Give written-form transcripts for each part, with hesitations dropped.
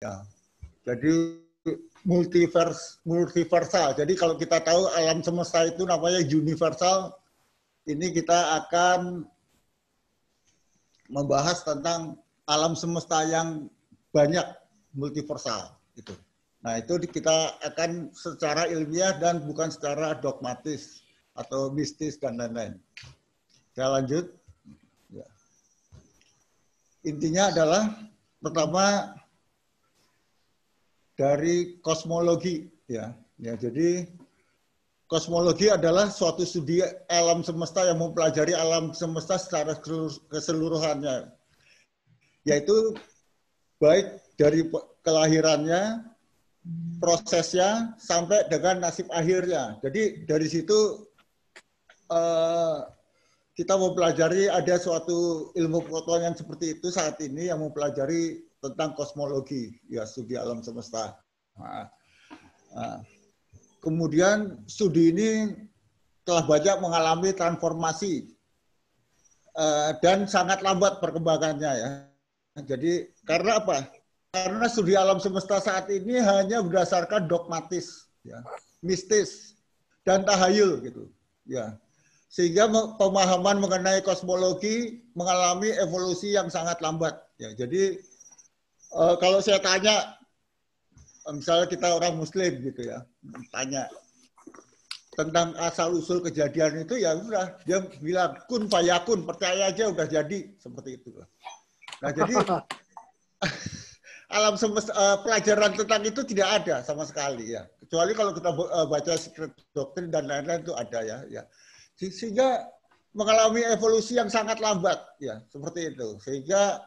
Ya. Jadi multiversal. Jadi kalau kita tahu alam semesta itu namanya universal, ini kita akan membahas tentang alam semesta yang banyak multiversal itu. Nah, itu kita akan secara ilmiah dan bukan secara dogmatis atau mistis dan lain-lain. Saya lanjut. Ya. Intinya adalah pertama dari kosmologi, ya. Jadi kosmologi adalah suatu studi alam semesta yang mempelajari alam semesta secara keseluruhannya, yaitu baik dari kelahirannya, prosesnya, sampai dengan nasib akhirnya. Jadi dari situ kita mempelajari ada suatu ilmu pengetahuan yang seperti itu saat ini yang mempelajari tentang kosmologi, ya studi alam semesta. Kemudian studi ini telah banyak mengalami transformasi dan sangat lambat perkembangannya ya. Jadi karena apa? Karena studi alam semesta saat ini hanya berdasarkan dogmatis, ya, mistis dan tahayul gitu, ya. Sehingga pemahaman mengenai kosmologi mengalami evolusi yang sangat lambat. Ya, jadi kalau saya tanya, misalnya kita orang Muslim gitu ya, tanya tentang asal usul kejadian itu, ya udah dia bilang kun fayakun, percaya aja udah jadi, seperti itu. Nah jadi alam semesta pelajaran tentang itu tidak ada sama sekali ya, kecuali kalau kita baca secret doctrine dan lain-lain itu ada ya. Sehingga mengalami evolusi yang sangat lambat ya, seperti itu. Sehingga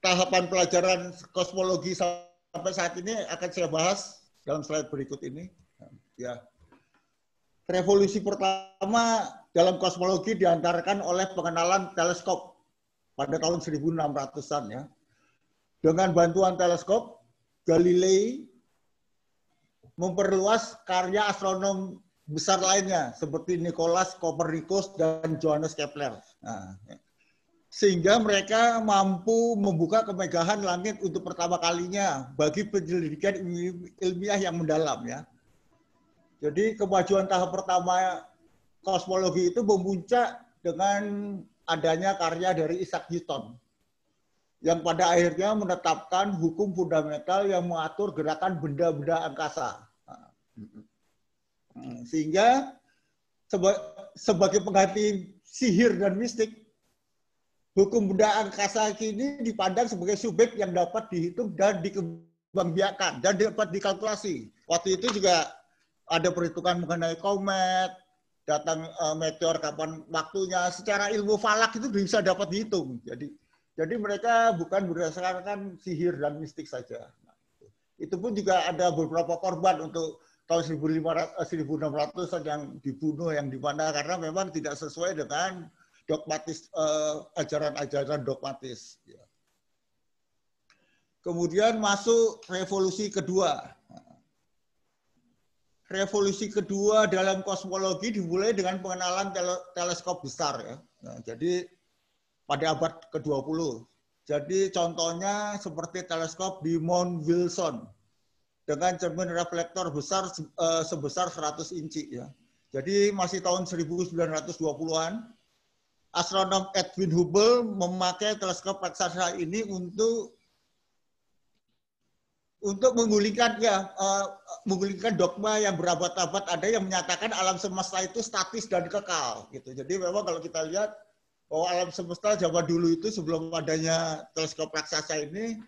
tahapan pelajaran kosmologi sampai saat ini akan saya bahas dalam slide berikut ini. Ya, revolusi pertama dalam kosmologi diantarkan oleh pengenalan teleskop pada tahun 1600-an ya. Dengan bantuan teleskop, Galilei memperluas karya astronom besar lainnya seperti Nicolaus Copernicus dan Johannes Kepler. Nah, sehingga mereka mampu membuka kemegahan langit untuk pertama kalinya bagi penyelidikan ilmiah yang mendalam ya. Jadi kemajuan tahap pertama kosmologi itu memuncak dengan adanya karya dari Isaac Newton yang pada akhirnya menetapkan hukum fundamental yang mengatur gerakan benda-benda angkasa. Sehingga sebagai pengganti sihir dan mistik, hukum benda angkasa ini dipandang sebagai subjek yang dapat dihitung dan dikembangbiakkan dan dapat dikalkulasi. Waktu itu juga ada perhitungan mengenai komet, datang meteor kapan waktunya, secara ilmu falak itu bisa dapat dihitung. Jadi mereka bukan berdasarkan sihir dan mistik saja. Nah, itu pun juga ada beberapa korban untuk tahun 1600 yang dibunuh, yang dimana karena memang tidak sesuai dengan dogmatis, ajaran-ajaran dogmatis. Kemudian masuk revolusi kedua. Revolusi kedua dalam kosmologi dimulai dengan pengenalan teleskop besar ya. Nah, jadi pada abad ke-20. Jadi contohnya seperti teleskop di Mount Wilson dengan cermin reflektor besar sebesar 100 inci ya. Jadi masih tahun 1920-an, astronom Edwin Hubble memakai teleskop raksasa ini untuk menggulingkan menggulingkan dogma yang berabad-abad ada yang menyatakan alam semesta itu statis dan kekal gitu. Jadi memang kalau kita lihat bahwa alam semesta zaman dulu itu sebelum adanya teleskop raksasa ini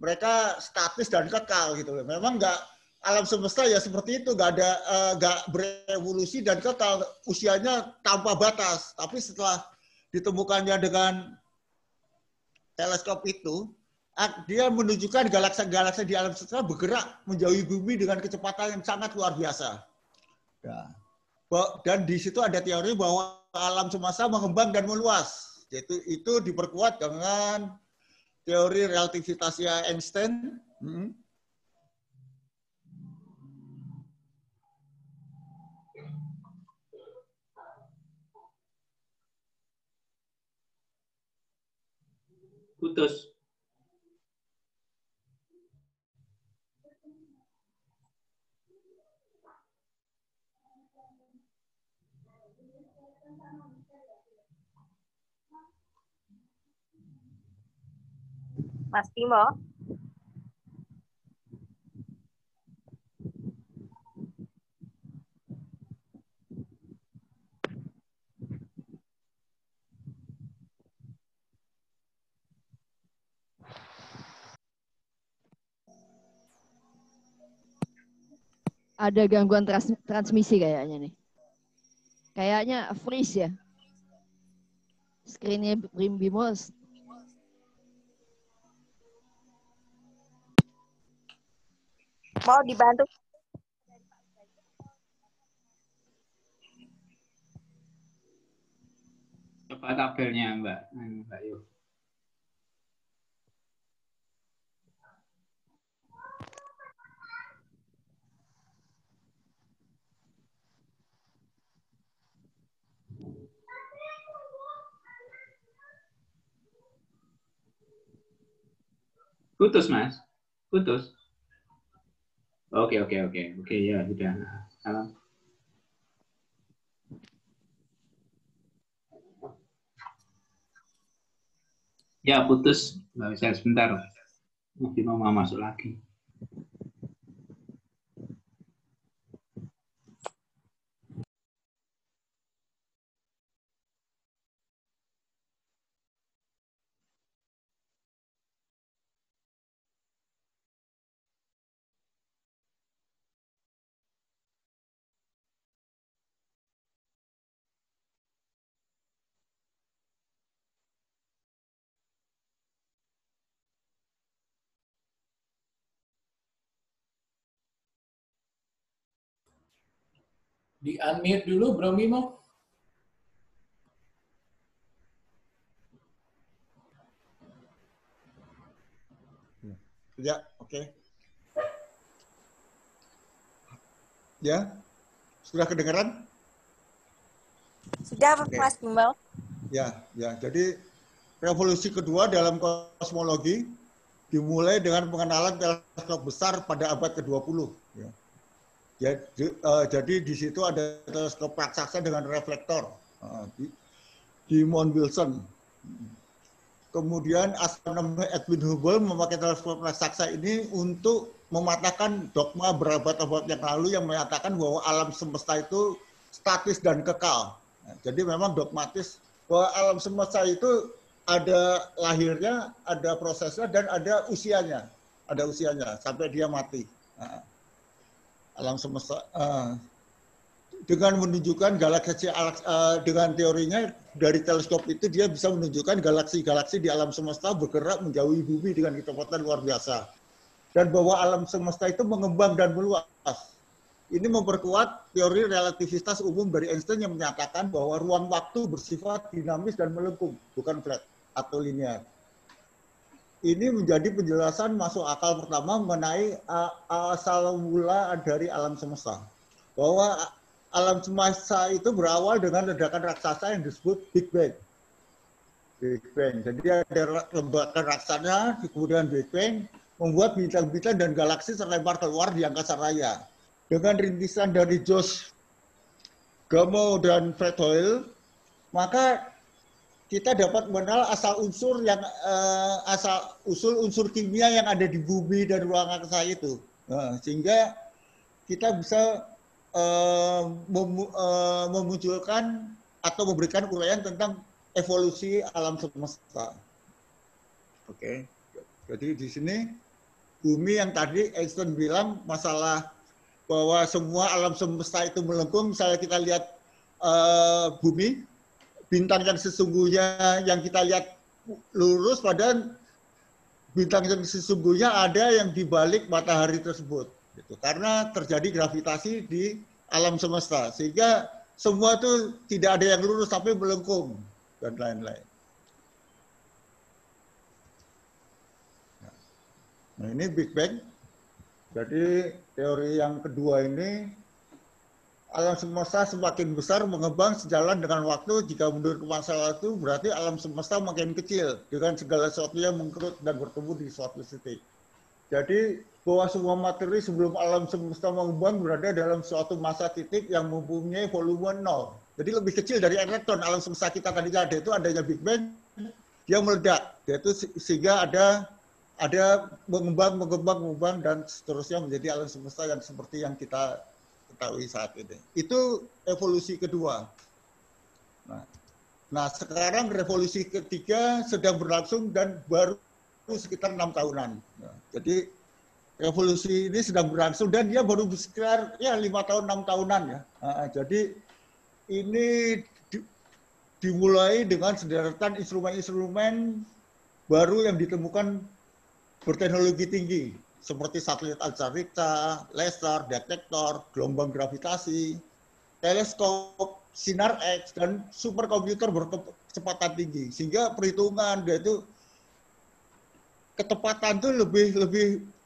mereka statis dan kekal gitu. Memang alam semesta ya seperti itu, nggak berevolusi dan kekal, usianya tanpa batas. Tapi setelah ditemukannya dengan teleskop itu, dia menunjukkan galaksi-galaksi di alam semesta bergerak menjauhi bumi dengan kecepatan yang sangat luar biasa. Ya. Dan di situ ada teori bahwa alam semesta mengembang dan meluas. Itu diperkuat dengan teori relativitasnya Einstein. Putus. Mas Timo. Ada gangguan transmisi kayaknya nih. Kayaknya freeze ya. Screen-nya Bimo. Mau dibantu? Coba tabelnya Mbak Yu. Putus Mas, putus. Oke ya sudah. Salam. Ya putus, nggak bisa sebentar. Mungkin mau masuk lagi. Di-unmute dulu, Bro Bimo. Ya, oke. Ya, sudah kedengaran? Sudah, Mas Bimo. Ya. Jadi revolusi kedua dalam kosmologi dimulai dengan pengenalan teleskop besar pada abad ke-20. Ya. Jadi di situ ada teleskop raksasa dengan reflektor di Mount Wilson. Kemudian astronom Edwin Hubble memakai teleskop raksasa ini untuk mematahkan dogma berabad-abad yang lalu yang menyatakan bahwa alam semesta itu statis dan kekal. Nah, jadi memang dogmatis bahwa alam semesta itu ada lahirnya, ada prosesnya, dan ada usianya. Ada usianya sampai dia mati. Nah, alam semesta dengan menunjukkan galaksi dengan teorinya dari teleskop itu dia bisa menunjukkan galaksi-galaksi di alam semesta bergerak menjauhi bumi dengan kecepatan luar biasa. Dan bahwa alam semesta itu mengembang dan meluas. Ini memperkuat teori relativitas umum dari Einstein yang menyatakan bahwa ruang waktu bersifat dinamis dan melengkung, bukan flat atau linear. Ini menjadi penjelasan masuk akal pertama mengenai asal mula dari alam semesta. Bahwa alam semesta itu berawal dengan ledakan raksasa yang disebut Big Bang. Big Bang. Jadi ada ledakan raksasa, kemudian Big Bang, membuat bintang-bintang dan galaksi terlempar keluar di angkasa raya. Dengan rintisan dari Josh Gamow dan Fred Hoyle, maka kita dapat mengenal asal usul unsur kimia yang ada di bumi dan ruang angkasa itu. Nah, sehingga kita bisa memunculkan atau memberikan uraian tentang evolusi alam semesta. Oke. Jadi di sini bumi yang tadi Einstein bilang masalah bahwa semua alam semesta itu melengkung. Misalnya kita lihat bumi, bintang yang sesungguhnya yang kita lihat lurus, padahal bintang yang sesungguhnya ada yang di balik matahari tersebut. Gitu. Karena terjadi gravitasi di alam semesta, sehingga semua itu tidak ada yang lurus tapi melengkung dan lain-lain. Nah, ini Big Bang. Jadi teori yang kedua ini, alam semesta semakin besar mengembang sejalan dengan waktu. Jika mundur ke masa lalu, berarti alam semesta makin kecil dengan segala sesuatu yang mengkerut dan bertemu di suatu titik. Jadi bahwa semua materi sebelum alam semesta mengembang berada dalam suatu masa titik yang mempunyai volume nol. Jadi lebih kecil dari elektron. Alam semesta kita tadi ada itu adanya Big Bang, dia meledak. Yaitu sehingga ada mengembang dan seterusnya menjadi alam semesta yang seperti yang kita ketahui saat ini. Itu evolusi kedua. Nah, sekarang revolusi ketiga sedang berlangsung dan baru sekitar 6 tahunan. Nah, jadi revolusi ini sedang berlangsung dan dia baru sekitar ya 5 tahun 6 tahunan ya. Nah, jadi ini dimulai dengan sederetan instrumen-instrumen baru yang ditemukan berteknologi tinggi seperti satelit antariksa, laser, detektor, gelombang gravitasi, teleskop, sinar X dan superkomputer berkecepatan tinggi sehingga perhitungan yaitu ketepatan itu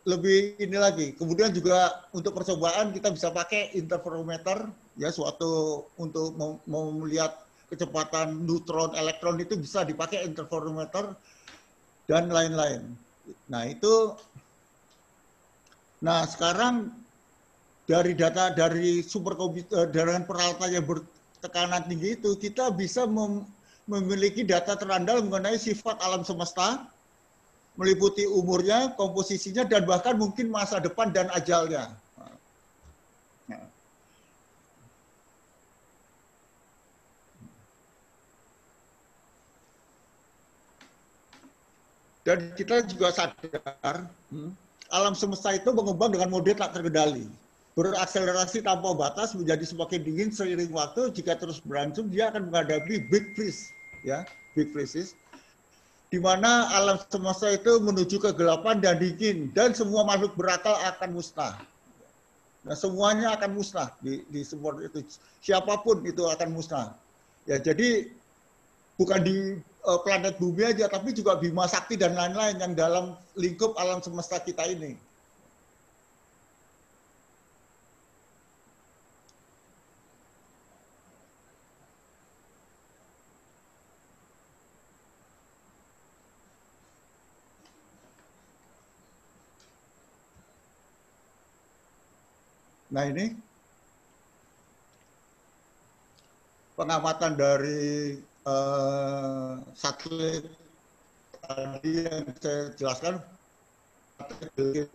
lebih ini lagi. Kemudian juga untuk percobaan kita bisa pakai interferometer ya suatu untuk melihat kecepatan neutron, elektron itu bisa dipakai interferometer dan lain-lain. Nah, sekarang dari data dari superkomputer dengan peralatan yang bertekanan tinggi itu kita bisa memiliki data terandal mengenai sifat alam semesta, meliputi umurnya, komposisinya, dan bahkan mungkin masa depan dan ajalnya. Dan kita juga sadar, alam semesta itu mengembang dengan mode tak terkendali. Berakselerasi tanpa batas menjadi semakin dingin seiring waktu. Jika terus berlangsung, dia akan menghadapi big freeze, ya, big freezes, di mana alam semesta itu menuju kegelapan dan dingin, dan semua makhluk berakal akan musnah. Nah, semuanya akan musnah di semua itu. Siapapun itu akan musnah. Ya, jadi bukan di planet bumi aja, tapi juga Bima Sakti dan lain-lain yang dalam lingkup alam semesta kita ini. Nah, ini pengamatan dari satelit tadi yang saya jelaskan,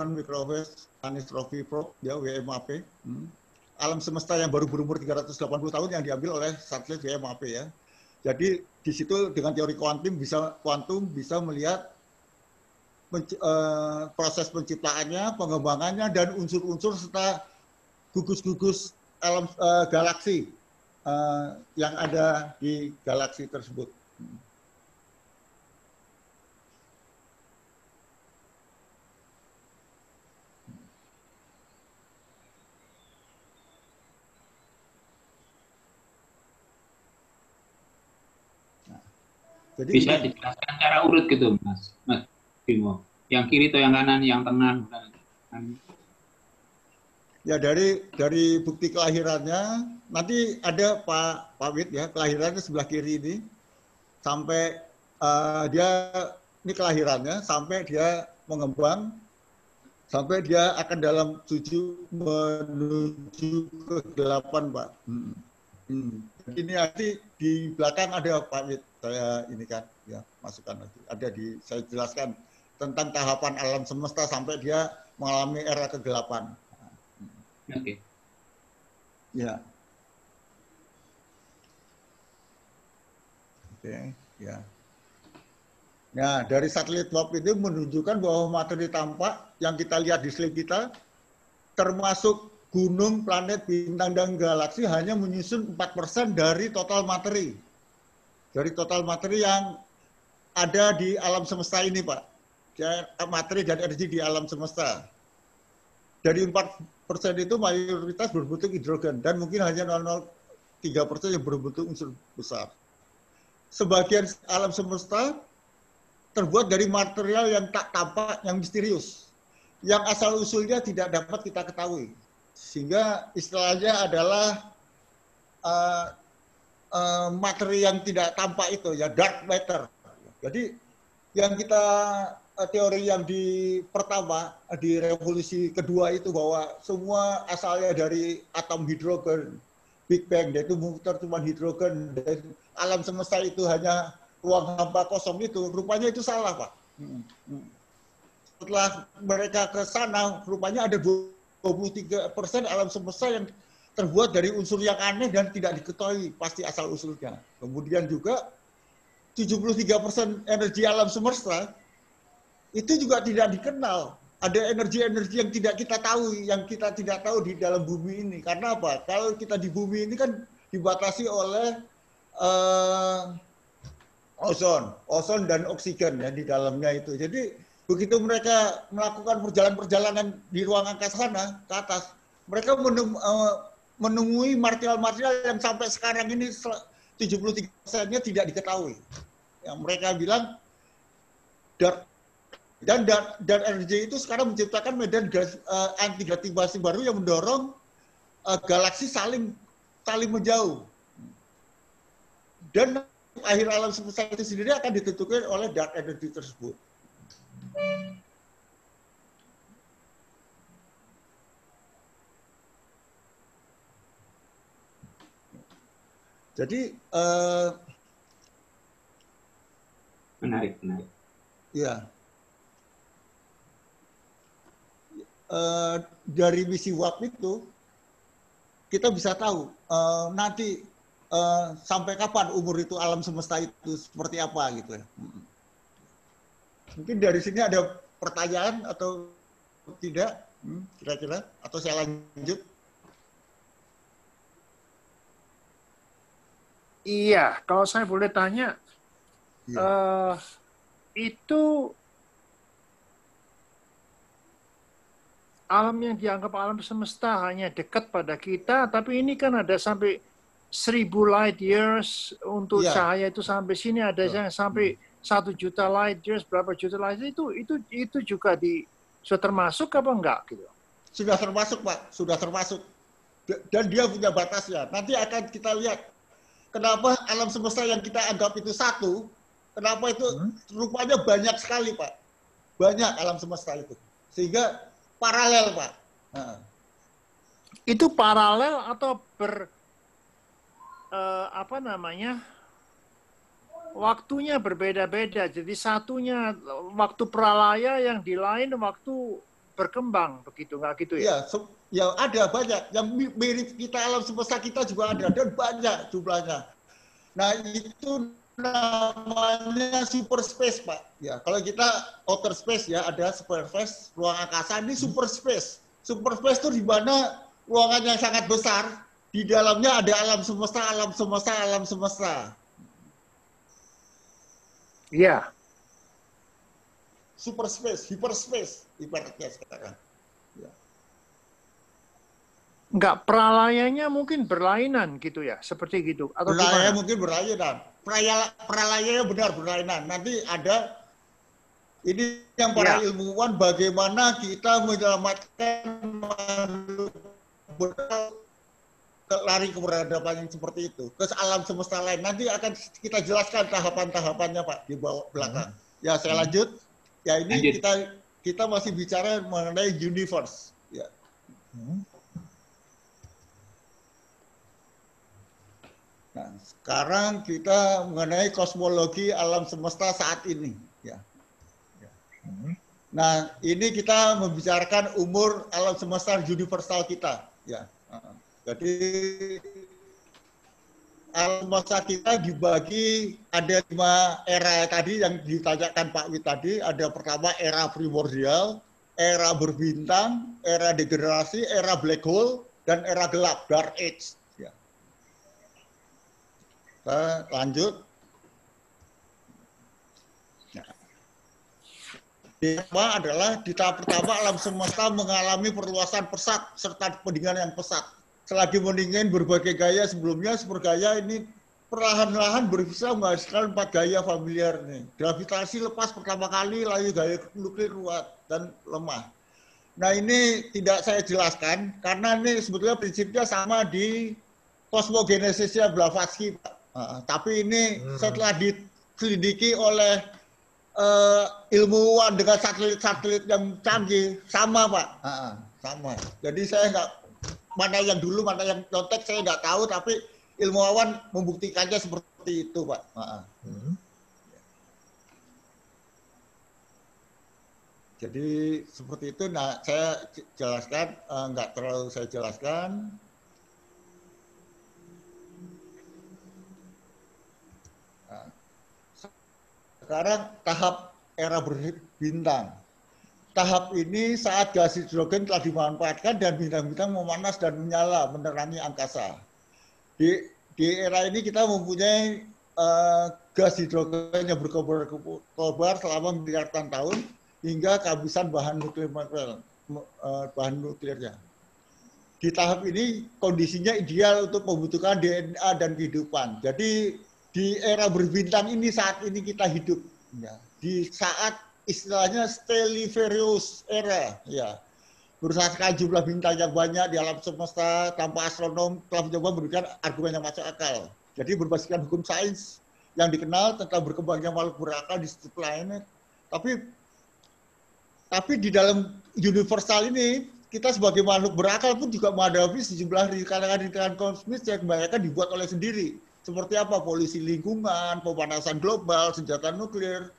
Microwave Anisotropy Probe, ya, WMAP. Alam semesta yang baru berumur 380 tahun yang diambil oleh satelit WMAP ya. Jadi di situ dengan teori kuantum bisa melihat proses penciptaannya, pengembangannya, dan unsur-unsur serta gugus-gugus alam galaksi yang ada di galaksi tersebut. Jadi bisa dijelaskan secara urut gitu, Mas Bimo. Yang kiri atau yang kanan, yang tengah? Ya, dari bukti kelahirannya nanti ada Pak Wid ya, kelahirannya sebelah kiri ini sampai ini kelahirannya sampai dia mengembang sampai dia akan dalam menuju kegelapan, Pak. Ini nanti di belakang ada Pak Wid, saya ini kan ya masukkan nanti. Saya jelaskan tentang tahapan alam semesta sampai dia mengalami era kegelapan. Oke. Ya. Oke, ya. Nah, dari satelit WAP itu menunjukkan bahwa materi tampak yang kita lihat di slide kita, termasuk gunung, planet, bintang, dan galaksi hanya menyusun 4% dari total materi. Dari total materi yang ada di alam semesta ini, Pak. Materi dan energi di alam semesta. Dari 4% itu mayoritas berbentuk hidrogen dan mungkin hanya 0,03% yang berbentuk unsur besar. Sebagian alam semesta terbuat dari material yang tak tampak, yang misterius, yang asal-usulnya tidak dapat kita ketahui. Sehingga istilahnya adalah materi yang tidak tampak itu, ya dark matter. Jadi yang kita teori yang pertama di revolusi kedua itu bahwa semua asalnya dari atom hidrogen, Big Bang, yaitu muter cuma hidrogen, dan alam semesta itu hanya ruang hampa kosong itu, rupanya itu salah, Pak. Setelah mereka ke sana, rupanya ada 23% alam semesta yang terbuat dari unsur yang aneh dan tidak diketahui pasti asal usulnya. Kemudian juga 73% energi alam semesta itu juga tidak dikenal. Ada energi-energi yang tidak kita tahu, yang kita tidak tahu di dalam bumi ini. Karena apa? Kalau kita di bumi ini kan dibatasi oleh ozon dan oksigen ya di dalamnya itu. Jadi begitu mereka melakukan perjalanan di ruang angkasa sana ke atas, mereka menemui material-material yang sampai sekarang ini 73%-nya tidak diketahui. Yang mereka bilang dan energi itu sekarang menciptakan medan anti-gravitasi baru yang mendorong galaksi saling menjauh. Dan akhir alam semesta itu sendiri akan ditentukan oleh dark energy tersebut. Jadi menarik. Ya. Dari misi WAP itu kita bisa tahu nanti sampai kapan umur itu alam semesta itu seperti apa gitu ya. Mungkin dari sini ada pertanyaan atau tidak kira-kira, atau saya lanjut? Iya, kalau saya boleh tanya, itu alam yang dianggap alam semesta hanya dekat pada kita, tapi ini kan ada sampai 1000 light years untuk cahaya itu sampai sini, ada yang sampai 1 juta light years, berapa juta light years, itu juga sudah termasuk apa enggak gitu? Sudah termasuk, Pak, sudah termasuk. Dan dia punya batasnya. Nanti akan kita lihat kenapa alam semesta yang kita anggap itu satu, kenapa itu rupanya banyak sekali, Pak. Banyak alam semesta itu. Sehingga paralel, Pak. Itu paralel atau waktunya berbeda-beda. Jadi satunya waktu pralaya, yang di lain waktu berkembang, begitu nggak gitu ya? Ya ada banyak. Yang mirip kita alam semesta kita juga ada, dan banyak jumlahnya. Nah itu namanya super space, Pak. Ya, kalau kita outer space ya, ada super space, ruang angkasa, ini super space. Super space itu di mana ruangan yang sangat besar, di dalamnya ada alam semesta, alam semesta, alam semesta. Iya. Super space, hyperspace, ibaratnya sekarang. Ya. Enggak, pralayanya mungkin berlainan gitu ya, seperti gitu. Atau pralayanya mungkin berlainan. Pralayanya benar berlainan. Nanti ada ini yang para ilmuwan bagaimana kita menyelamatkan lari ke peradaban yang seperti itu ke alam semesta lain. Nanti akan kita jelaskan tahapan-tahapannya, Pak, di bawah belakang. Ya, saya lanjut. Ya, ini kita masih bicara mengenai universe. Ya. Nah, sekarang kita mengenai kosmologi alam semesta saat ini. Ya. Nah, ini kita membicarakan umur alam semesta universal kita. Ya. Jadi alam semesta kita dibagi ada 5 era tadi yang ditanyakan Pak Wid tadi. Ada pertama era primordial, era berbintang, era degenerasi, era black hole, dan era gelap, dark age. Kita lanjut. Nah, pertama adalah di tahap pertama alam semesta mengalami perluasan pesat serta pendinginan yang pesat. Selagi pendingin berbagai gaya sebelumnya, supergaya ini perlahan-lahan bisa menghasilkan 4 gaya familiar nih. Gravitasi lepas pertama kali, lalu gaya nuklir kuat dan lemah. Nah ini tidak saya jelaskan karena ini sebetulnya prinsipnya sama di kosmogenesisnya Blavatsky, Pak. Tapi ini setelah diselidiki oleh ilmuwan dengan satelit-satelit yang canggih sama Pak, sama. Jadi saya nggak mana yang dulu mana yang nyontek saya nggak tahu, tapi ilmuwan membuktikannya seperti itu Pak. Jadi seperti itu. Nah, saya jelaskan, nggak terlalu saya jelaskan. Nah, sekarang tahap era berbintang. Tahap ini saat gas hidrogen telah dimanfaatkan dan bintang-bintang memanas dan menyala menerangi angkasa. Di era ini kita mempunyai gas hidrogen yang berkobar selama miliaran tahun, hingga kehabisan bahan nuklirnya. Di tahap ini kondisinya ideal untuk membutuhkan DNA dan kehidupan. Jadi di era berbintang ini saat ini kita hidup, ya. Di saat istilahnya Stelliferous era, ya. Berdasarkan jumlah bintang yang banyak di alam semesta, tanpa astronom telah mencoba memberikan argumen yang masuk akal. Jadi berbasiskan hukum sains yang dikenal tentang berkembangnya makhluk berakal di setiap planet. Tapi di dalam universal ini, kita sebagai makhluk berakal pun juga menghadapi sejumlah rintangan kosmis yang kebanyakan dibuat oleh sendiri. Seperti apa? Polusi lingkungan, pemanasan global, senjata nuklir.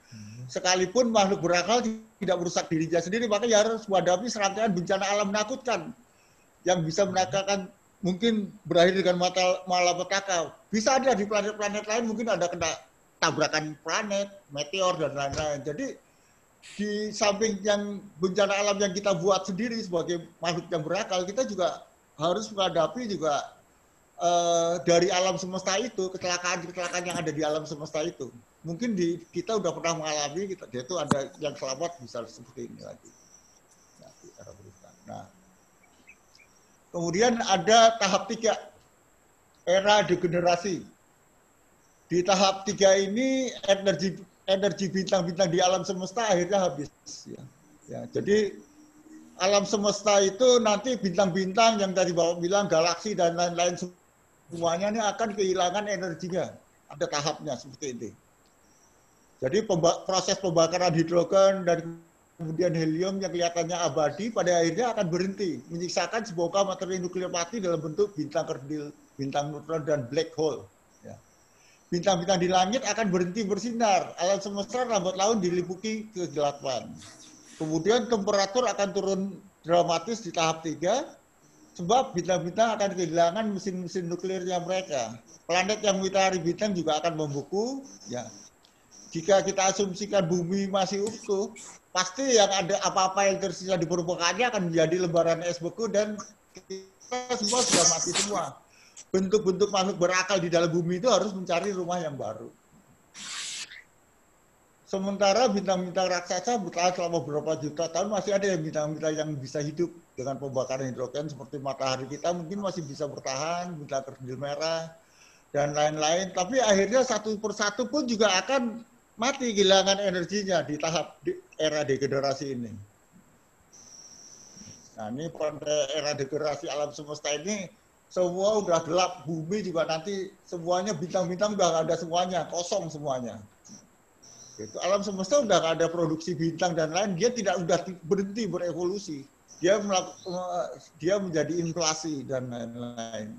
Sekalipun makhluk berakal tidak merusak dirinya sendiri, maka harus menghadapi serangkaian bencana alam menakutkan yang bisa menakutkan, mungkin berakhir dengan malapetaka. Bisa ada di planet-planet lain, mungkin ada kena tabrakan planet, meteor, dan lain-lain. Jadi di samping yang bencana alam yang kita buat sendiri sebagai makhluk yang berakal, kita juga harus menghadapi juga dari alam semesta itu, kecelakaan-kecelakaan yang ada di alam semesta itu. Mungkin kita udah pernah mengalami, itu ada yang selamat bisa seperti ini lagi. Nah, kemudian ada tahap 3, era degenerasi. Di tahap 3 ini energi bintang-bintang di alam semesta akhirnya habis. Ya, jadi alam semesta itu nanti bintang-bintang yang tadi Bapak bilang, galaksi dan lain-lain semuanya ini akan kehilangan energinya. Ada tahapnya seperti ini. Jadi proses pembakaran hidrogen dan kemudian helium yang kelihatannya abadi pada akhirnya akan berhenti, menyisakan sebongkah materi nuklir mati dalam bentuk bintang kerdil, bintang neutron, dan black hole. Bintang-bintang di langit akan berhenti bersinar. Alam semesta lambat laun diliputi kegelapan. Kemudian temperatur akan turun dramatis di tahap 3, sebab bintang-bintang akan kehilangan mesin-mesin nuklirnya mereka. Planet yang mengitari bintang juga akan membeku. Ya. Jika kita asumsikan bumi masih utuh, pasti yang ada apa-apa yang tersisa di permukaannya akan menjadi lembaran es beku dan kita semua sudah mati semua. Bentuk-bentuk makhluk berakal di dalam bumi itu harus mencari rumah yang baru. Sementara bintang-bintang raksasa bertahan selama beberapa juta tahun, masih ada yang bintang-bintang yang bisa hidup dengan pembakaran hidrogen seperti matahari kita mungkin masih bisa bertahan, bintang kerdil merah, dan lain-lain. Tapi akhirnya satu persatu pun juga akan mati, kehilangan energinya di tahap era degenerasi ini. Nah, ini pada era degenerasi alam semesta ini, semua udah gelap, bumi juga nanti semuanya bintang-bintang udah nggak ada semuanya, kosong semuanya. Itu alam semesta udah nggak ada produksi bintang dan lain, dia tidak udah berhenti berevolusi, dia menjadi inflasi dan lain-lain.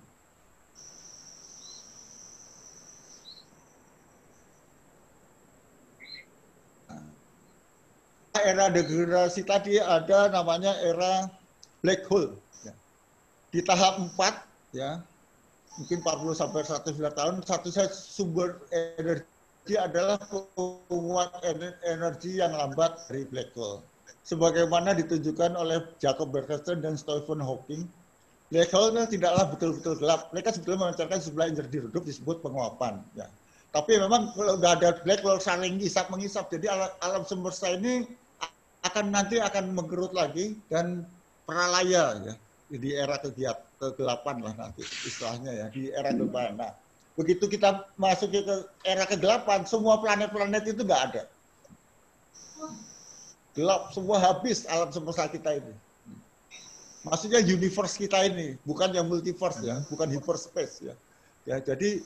Era degenerasi tadi ada namanya era black hole. Di tahap 4, ya, mungkin 40 sampai 100 tahun, satu-satunya sumber energi adalah penguat energi yang lambat dari black hole. Sebagaimana ditunjukkan oleh Jacob Bertelsen dan Stephen Hawking, black hole tidaklah betul-betul gelap. Mereka sebetulnya memancarkan sejumlah energi redup disebut penguapan. Ya. Tapi memang kalau udah ada black hole saling mengisap, jadi alam semesta ini nanti akan menggerut lagi dan peralaya, ya. Di era kegelapan lah nanti istilahnya, ya, di era kegelapan. Nah, begitu kita masuk ke era kegelapan, semua planet-planet itu nggak ada. Gelap, semua habis alam semesta kita ini. Maksudnya universe kita ini, bukan yang multiverse, ya, bukan hyperspace, ya. Ya, jadi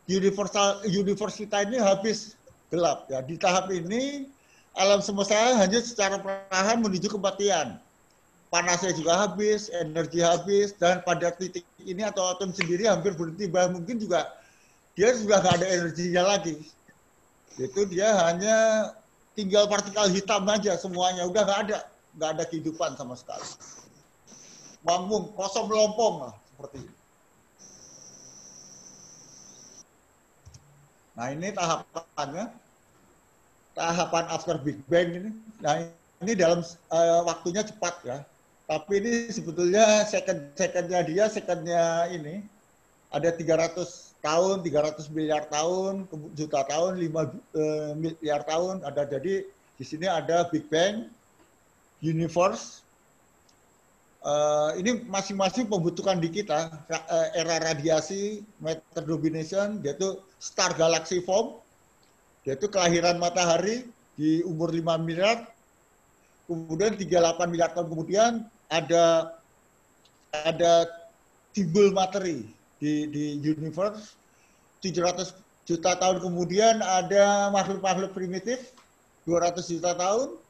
universe kita ini habis gelap. Ya, di tahap ini alam semesta hanya secara perlahan menuju kematian. Panasnya juga habis, energi habis, dan pada titik ini atau atom sendiri hampir berhenti, bahkan mungkin juga dia sudah nggak ada energinya lagi. Itu dia hanya tinggal partikel hitam aja semuanya, udah nggak ada kehidupan sama sekali. Manggung, kosong melompong lah seperti ini. Nah ini tahapannya, tahapan after Big Bang ini. Nah ini dalam waktunya cepat ya. Tapi ini sebetulnya secondnya ini ada 300 tahun, 300 miliar tahun, juta tahun, 5 miliar tahun. Ada, jadi di sini ada Big Bang, universe. Ini masing-masing pembentukan di kita, era radiasi, matter domination, yaitu star galaxy form, yaitu kelahiran matahari di umur 5 miliar, kemudian 38 miliar tahun kemudian ada timbul materi di universe. 700 juta tahun kemudian ada makhluk-makhluk primitif, 200 juta tahun.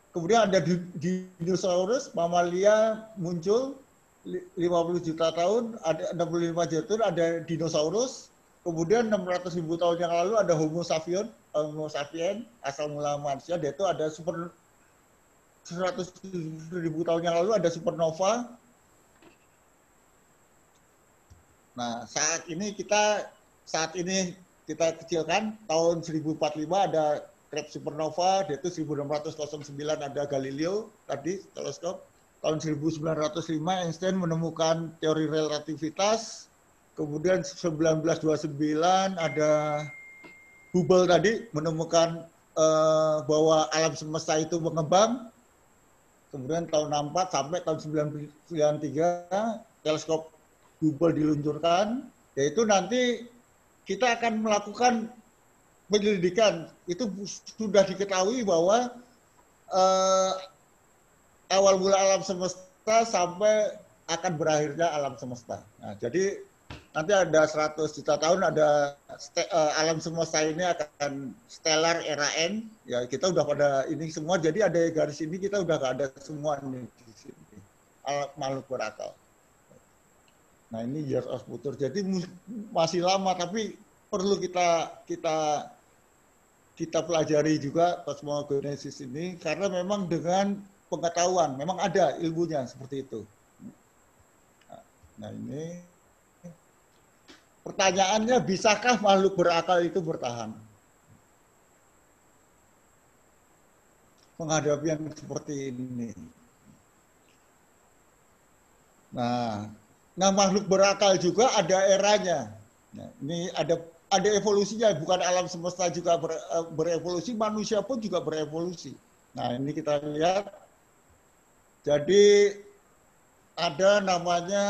Kemudian ada dinosaurus, mamalia muncul 50 juta tahun, ada 65 juta tahun, ada dinosaurus. Kemudian 600.000 tahun yang lalu ada Homo sapien, asal mula manusia, yaitu ada 100.000 tahun yang lalu ada supernova. Nah, saat ini kita kecilkan, tahun 1045 ada Crab supernova, yaitu 1609 ada Galileo tadi teleskop. Tahun 1905 Einstein menemukan teori relativitas. Kemudian 1929 ada Hubble tadi menemukan bahwa alam semesta itu mengembang. Kemudian tahun 64 sampai tahun 1993 teleskop Hubble diluncurkan, yaitu nanti kita akan melakukan penyelidikan. Itu sudah diketahui bahwa awal mula alam semesta sampai akan berakhirnya alam semesta. Nah, jadi nanti ada 100 juta tahun ada alam semesta ini akan stellar era N. Ya kita udah pada ini semua. Jadi ada garis ini kita udah nggak ada semua nih di sini. Makhluk berakal. Nah ini years of future. Jadi masih lama tapi perlu kita pelajari juga kosmogenesis ini karena memang dengan pengetahuan memang ada ilmunya seperti itu. Nah ini pertanyaannya, bisakah makhluk berakal itu bertahan menghadapi yang seperti ini? Nah makhluk berakal juga ada eranya. Nah, ini ada evolusinya, bukan alam semesta juga berevolusi, manusia pun juga berevolusi. Nah ini kita lihat, jadi ada namanya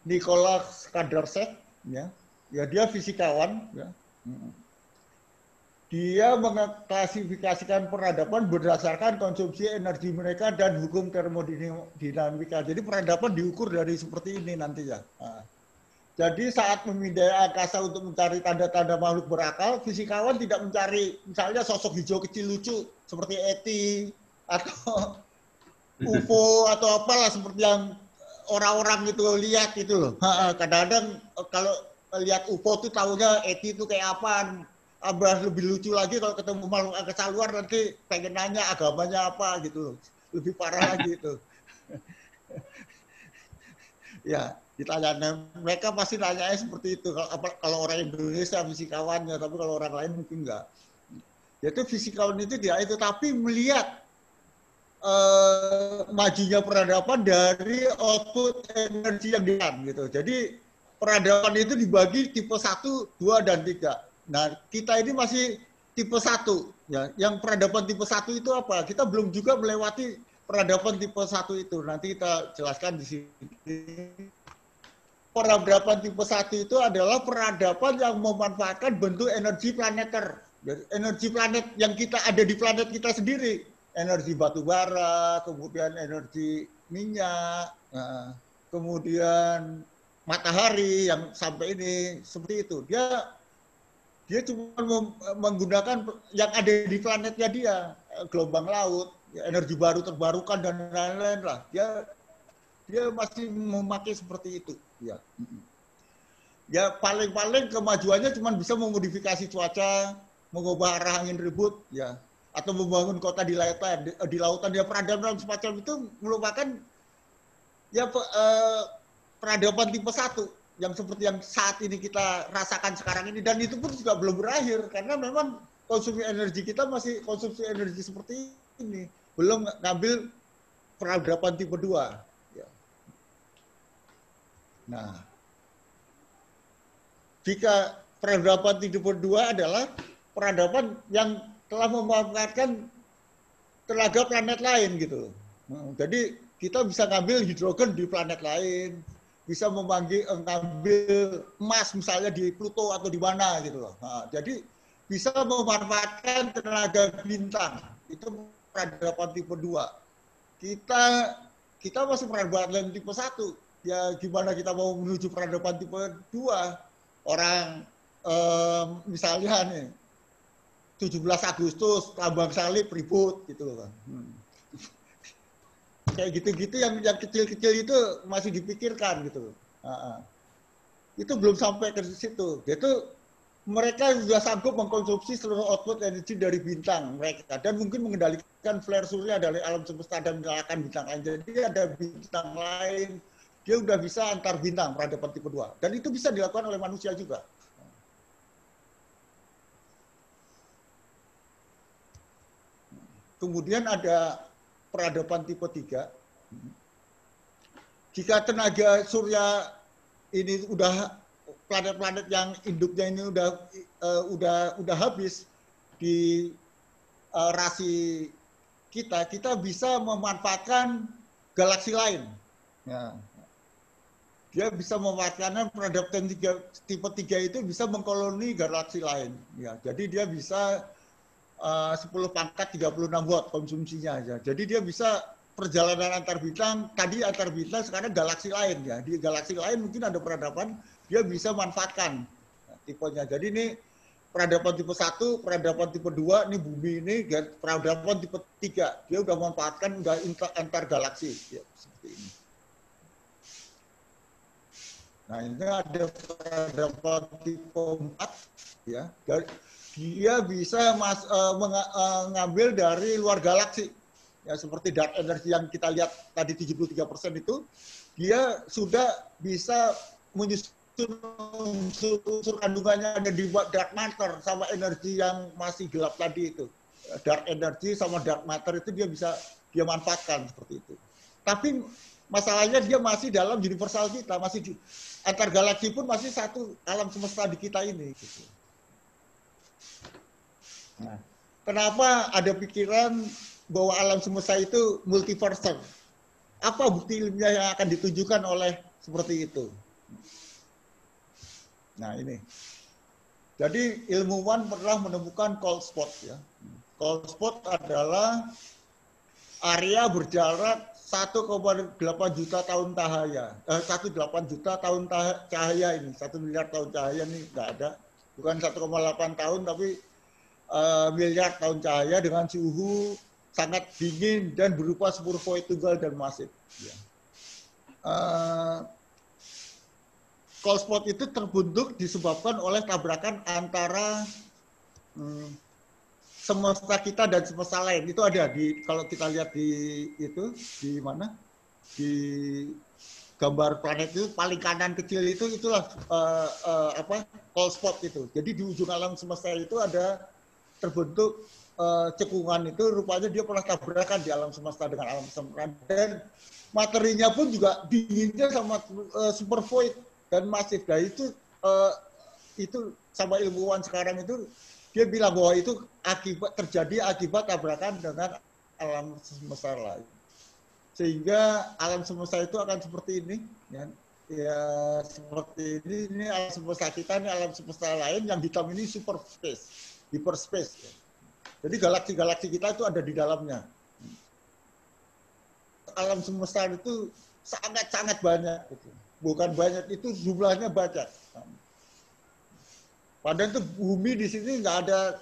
Nicholas Kardashev, ya dia fisikawan, ya. Dia mengklasifikasikan peradaban berdasarkan konsumsi energi mereka dan hukum termodinamika. Jadi peradaban diukur dari seperti ini nanti ya. Nah, jadi saat memindai angkasa untuk mencari tanda-tanda makhluk berakal, fisikawan tidak mencari misalnya sosok hijau kecil lucu seperti ET atau UFO atau apalah seperti yang orang-orang itu lihat itu loh. Kadang-kadang kalau lihat UFO tuh tahunya ET itu kayak apa. Lebih lucu lagi kalau ketemu makhluk angkasa luar nanti pengen nanya agamanya apa gitu loh. Lebih parah lagi itu. Ya, ditanya mereka pasti nanyanya seperti itu. Kalau orang Indonesia fisikawannya, tapi kalau orang lain mungkin enggak. Yaitu fisikawan itu dia itu tapi melihat majunya peradaban dari output energi yang diam gitu. Jadi peradaban itu dibagi tipe 1, 2 dan 3. Nah, kita ini masih tipe 1 ya. Yang peradaban tipe 1 itu apa? Kita belum juga melewati peradaban tipe 1 itu. Nanti kita jelaskan di sini. Peradaban tipe 1 itu adalah peradaban yang memanfaatkan bentuk energi planeter. Energi planet yang kita ada di planet kita sendiri. Energi batu bara, kemudian energi minyak, kemudian matahari yang sampai ini seperti itu. Dia Dia cuma menggunakan yang ada di planetnya dia, gelombang laut, ya, energi baru terbarukan dan lain-lain lah. Dia masih memakai seperti itu. Ya, ya paling-paling kemajuannya cuma bisa memodifikasi cuaca, mengubah arah angin ribut, ya, atau membangun kota di lautan. Ya peradaban semacam itu merupakan ya peradaban tipe 1. Yang seperti yang saat ini kita rasakan sekarang ini, dan itu pun juga belum berakhir karena memang konsumsi energi kita masih konsumsi energi seperti ini, belum ngambil peradaban tipe 2. Ya. Nah, jika peradaban tipe 2 adalah peradaban yang telah memanfaatkan tenaga planet lain gitu. Jadi kita bisa ngambil hidrogen di planet lain, bisa ngambil emas misalnya di Pluto atau di mana gitu loh. Nah, jadi bisa memanfaatkan tenaga bintang. Itu peradaban tipe 2. Kita masih peradaban tipe 1. Ya gimana kita mau menuju peradaban tipe 2? Orang misalnya nih 17 Agustus tambang salib ribut gitu loh. Kayak gitu-gitu yang kecil-kecil itu masih dipikirkan gitu. Itu belum sampai ke situ. Itu mereka sudah sanggup mengkonsumsi seluruh output energi dari bintang mereka dan mungkin mengendalikan flare surya dari alam semesta dan menyalakan bintang lain. Jadi ada bintang lain, dia udah bisa antar bintang peradaban tipe 2. Dan itu bisa dilakukan oleh manusia juga. Kemudian ada peradaban tipe 3. Jika tenaga surya ini udah planet-planet yang induknya ini udah habis di rasi kita bisa memanfaatkan galaksi lain. Ya. Dia bisa memanfaatkan peradaban tipe 3 itu bisa mengkoloni galaksi lain. Ya, jadi dia bisa 10 pangkat 36 watt konsumsinya aja. Jadi dia bisa perjalanan antar bintang, tadi antar bintang, sekarang galaksi lain ya. Di galaksi lain mungkin ada peradaban, dia bisa manfaatkan tipenya. Jadi ini peradaban tipe 1, peradaban tipe 2, ini bumi ini peradaban tipe 3. Dia udah memanfaatkan udah antar galaksi ya, seperti ini. Nah, ini ada peradaban tipe 4 ya. Dia bisa mengambil dari luar galaksi. Ya, seperti dark energy yang kita lihat tadi 73% itu, dia sudah bisa menyusun unsur kandungannya ada di dark matter sama energi yang masih gelap tadi itu. Dark energy sama dark matter itu dia manfaatkan seperti itu. Tapi masalahnya dia masih dalam universal kita, masih antar galaksi pun masih satu alam semesta di kita ini. Gitu. Nah, kenapa ada pikiran bahwa alam semesta itu multiversal? Apa bukti ilmiah yang akan ditunjukkan oleh seperti itu? Nah ini. Jadi ilmuwan pernah menemukan cold spot ya. Cold spot adalah area berjarak 1,8 juta tahun cahaya. 1,8 juta tahun cahaya ini. 1 miliar tahun cahaya ini nggak ada. Bukan 1,8 tahun tapi miliar tahun cahaya dengan suhu sangat dingin dan berupa spheroid tunggal dan masif. Ya. Cold spot itu terbentuk disebabkan oleh tabrakan antara semesta kita dan semesta lain. Itu ada di, kalau kita lihat di itu di mana, di gambar planet itu paling kanan kecil itu itulah cold spot itu. Jadi di ujung alam semesta itu ada terbentuk cekungan itu, rupanya dia pernah tabrakan di alam semesta dengan alam semesta, dan materinya pun juga dinginnya sama super void dan masif. Nah itu sama ilmuwan sekarang itu dia bilang bahwa itu terjadi akibat tabrakan dengan alam semesta lain, sehingga alam semesta itu akan seperti ini ya seperti ini alam semesta kita, ini alam semesta lain yang hitam ini super space, hyperspace ya. Jadi galaksi-galaksi kita itu ada di dalamnya. Alam semesta itu sangat-sangat banyak. Bukan banyak, itu jumlahnya banyak. Padahal itu bumi di sini nggak ada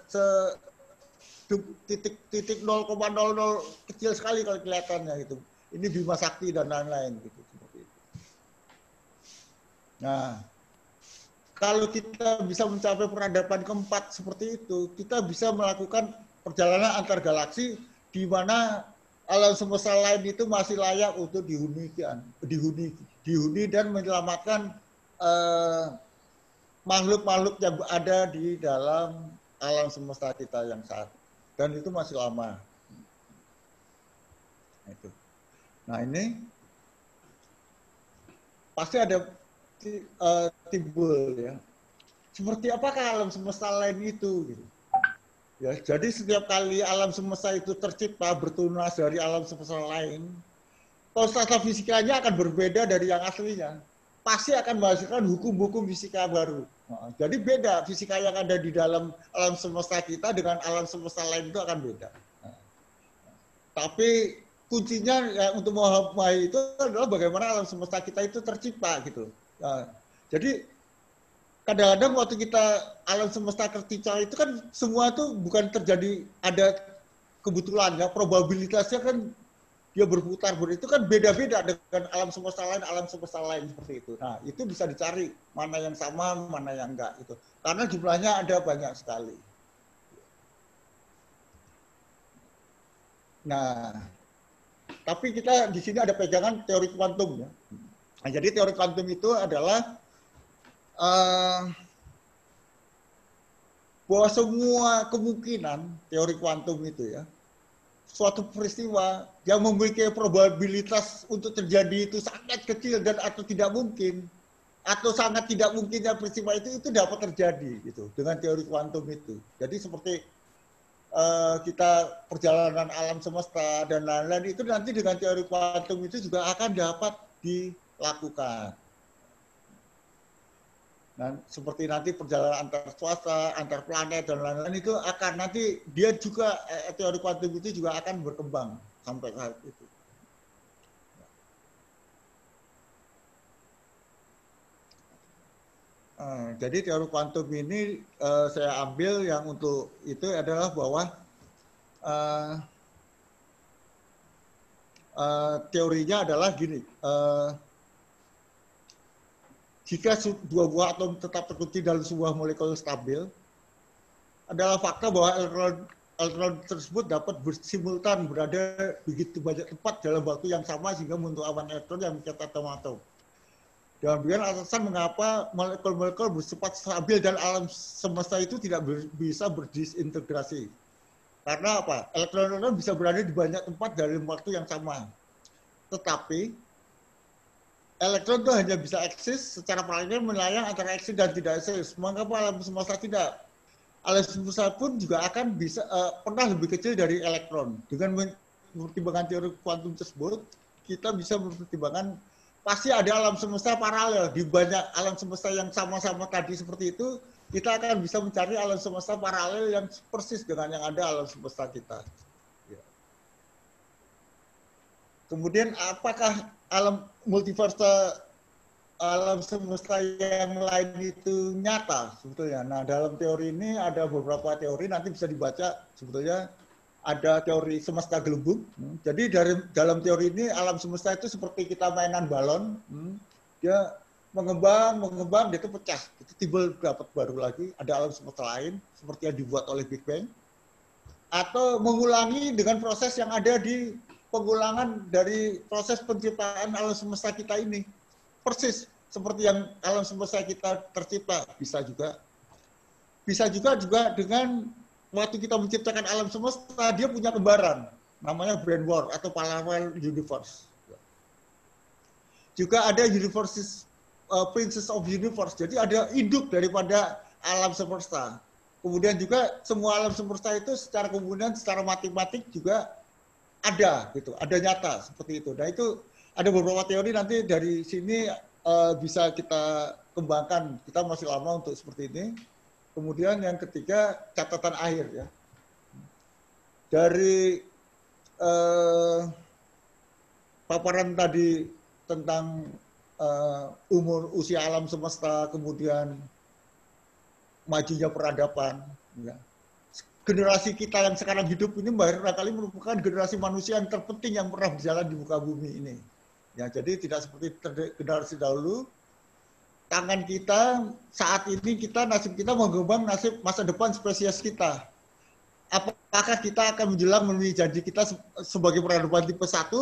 titik 0,00 kecil sekali kalau kelihatannya gitu. Ini Bima Sakti dan lain-lain gitu seperti itu. Nah, kalau kita bisa mencapai peradaban keempat seperti itu, kita bisa melakukan perjalanan antar galaksi di mana alam semesta lain itu masih layak untuk dihuni dan menyelamatkan makhluk-makhluk yang ada di dalam alam semesta kita yang saat. Dan itu masih lama. Itu. Nah ini pasti ada timbul ya. Seperti apakah alam semesta lain itu? Gitu. Ya, jadi setiap kali alam semesta itu tercipta bertunas dari alam semesta lain, konstanta fisikanya akan berbeda dari yang aslinya. Pasti akan menghasilkan hukum-hukum fisika baru. Nah, jadi beda fisika yang ada di dalam alam semesta kita dengan alam semesta lain itu akan beda. Nah, tapi kuncinya ya, untuk memahami itu adalah bagaimana alam semesta kita itu tercipta gitu. Nah, jadi kadang-kadang waktu kita alam semesta tercipta itu kan semua itu bukan terjadi ada kebetulan ya, probabilitasnya kan dia berputar itu kan beda-beda dengan alam semesta lain seperti itu. Nah, itu bisa dicari mana yang sama, mana yang enggak itu. Karena jumlahnya ada banyak sekali. Nah, tapi kita di sini ada pegangan teori kuantum ya. Nah, jadi teori kuantum itu adalah bahwa semua kemungkinan teori kuantum itu ya, suatu peristiwa yang memiliki probabilitas untuk terjadi itu sangat kecil dan atau tidak mungkin, atau sangat tidak mungkinnya peristiwa itu dapat terjadi gitu dengan teori kuantum itu. Jadi seperti kita perjalanan alam semesta dan lain-lain itu nanti dengan teori kuantum itu juga akan dapat dilakukan. Nah, seperti nanti perjalanan antar swasta, antar planet dan lain-lain itu akan nanti dia juga teori kuantum itu juga akan berkembang sampai saat itu. Jadi teori kuantum ini saya ambil yang untuk itu adalah bahwa teorinya adalah gini. Jika dua buah atom tetap terkunci dalam sebuah molekul stabil, adalah fakta bahwa elektron tersebut dapat bersimultan berada begitu banyak tempat dalam waktu yang sama sehingga membentuk awan elektron yang mengikat atom-atom. Dan kemudian alasan mengapa molekul-molekul bersifat stabil dan alam semesta itu tidak bisa berdisintegrasi. Karena apa? Elektron-elektron bisa berada di banyak tempat dalam waktu yang sama. Tetapi elektron itu hanya bisa eksis secara paralel melayang antara eksis dan tidak eksis. Mengapa alam semesta tidak? Alam semesta pun juga akan bisa pernah lebih kecil dari elektron. Dengan mempertimbangkan teori kuantum tersebut, kita bisa mempertimbangkan pasti ada alam semesta paralel. Di banyak alam semesta yang sama-sama tadi seperti itu, kita akan bisa mencari alam semesta paralel yang persis dengan yang ada alam semesta kita. Kemudian apakah alam multiverse, alam semesta yang lain itu nyata sebetulnya? Nah, dalam teori ini ada beberapa teori, nanti bisa dibaca sebetulnya ada teori semesta gelembung. Jadi dalam teori ini alam semesta itu seperti kita mainan balon, dia mengembang, dia itu pecah, itu timbul dapat baru lagi, ada alam semesta lain seperti yang dibuat oleh Big Bang, atau mengulangi dengan proses yang ada di pengulangan dari proses penciptaan alam semesta kita ini. Persis seperti yang alam semesta kita tercipta. Bisa juga dengan waktu kita menciptakan alam semesta, dia punya kembaran. Namanya brain world atau parallel universe. Juga ada princess of universe. Jadi ada induk daripada alam semesta. Kemudian juga semua alam semesta itu secara kemudian secara matematik juga ada gitu, ada nyata seperti itu. Nah itu ada beberapa teori nanti dari sini bisa kita kembangkan. Kita masih lama untuk seperti ini. Kemudian yang ketiga catatan akhir ya. Dari paparan tadi tentang usia alam semesta, kemudian majunya peradaban. Ya. Generasi kita yang sekarang hidup ini barangkali merupakan generasi manusia yang terpenting yang pernah berjalan di muka bumi ini. Ya, jadi tidak seperti generasi dahulu. Tangan kita saat ini nasib kita mengembang nasib masa depan spesies kita. Apakah kita akan menjelang memenuhi janji kita sebagai peradaban tipe 1,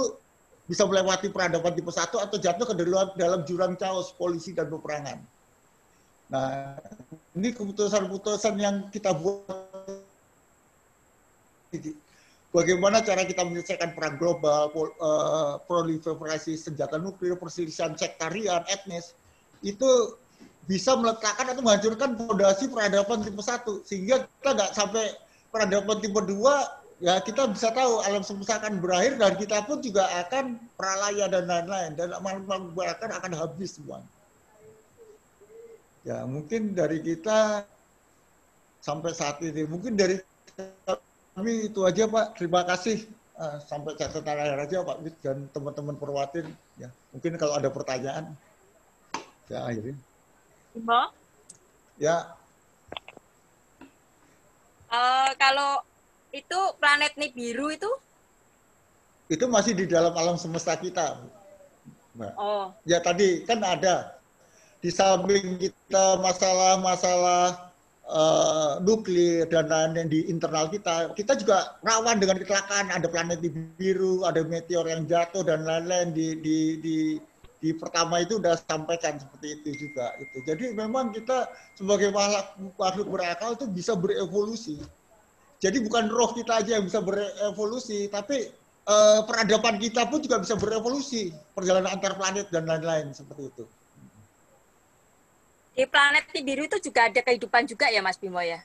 bisa melewati peradaban tipe 1 atau jatuh ke dalam jurang chaos, polisi dan peperangan. Nah, ini keputusan-keputusan yang kita buat. Bagaimana cara kita menyelesaikan perang global, proliferasi senjata nuklir, perselisihan sektarian, etnis, itu bisa meletakkan atau menghancurkan fondasi peradaban tipe 1. Sehingga kita nggak sampai peradaban tipe 2, ya kita bisa tahu alam semesta akan berakhir dan kita pun juga akan pralaya dan lain-lain. Dan makhluk akan habis semua. Ya mungkin dari kita sampai saat ini, mungkin dari kami itu aja Pak. Terima kasih. Sampai catatan akhir aja Pak Wid dan teman-teman Perwatin. Ya, mungkin kalau ada pertanyaan. Ya, akhirnya. Bimo? Ya. Kalau itu planet Nibiru itu? Itu masih di dalam alam semesta kita. Mbak. Oh. Ya tadi kan ada. Di samping kita masalah nuklir dan lain-lain di internal kita, kita juga rawan dengan kecelakaan. Ada planet Nibiru, ada meteor yang jatuh dan lain-lain di pertama itu udah sampaikan seperti itu juga. Jadi memang kita sebagai makhluk berakal itu bisa berevolusi. Jadi bukan roh kita aja yang bisa berevolusi, tapi peradaban kita pun juga bisa berevolusi. Perjalanan antar planet dan lain-lain seperti itu. Di planet Nibiru itu juga ada kehidupan juga ya Mas Bimo ya?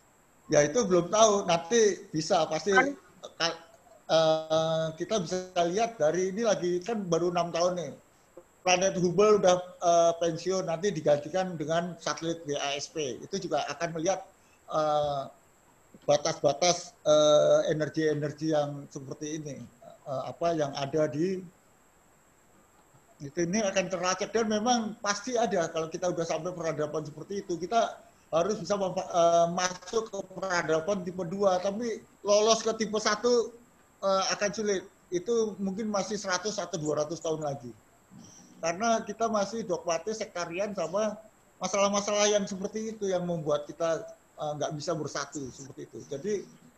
Ya itu belum tahu, nanti bisa pasti kita bisa lihat dari ini lagi kan baru 6 tahun nih. Planet Hubble udah pensiun, nanti digantikan dengan satelit WASP. Itu juga akan melihat batas-batas energi-energi yang seperti ini, yang ada di itu, ini akan terlacak dan memang pasti ada. Kalau kita udah sampai peradaban seperti itu, kita harus bisa masuk ke peradaban tipe 2, tapi lolos ke tipe 1 akan sulit. Itu mungkin masih 100 atau 200 tahun lagi. Karena kita masih dogmatis sektarian sama masalah-masalah yang seperti itu yang membuat kita nggak bisa bersatu seperti itu. Jadi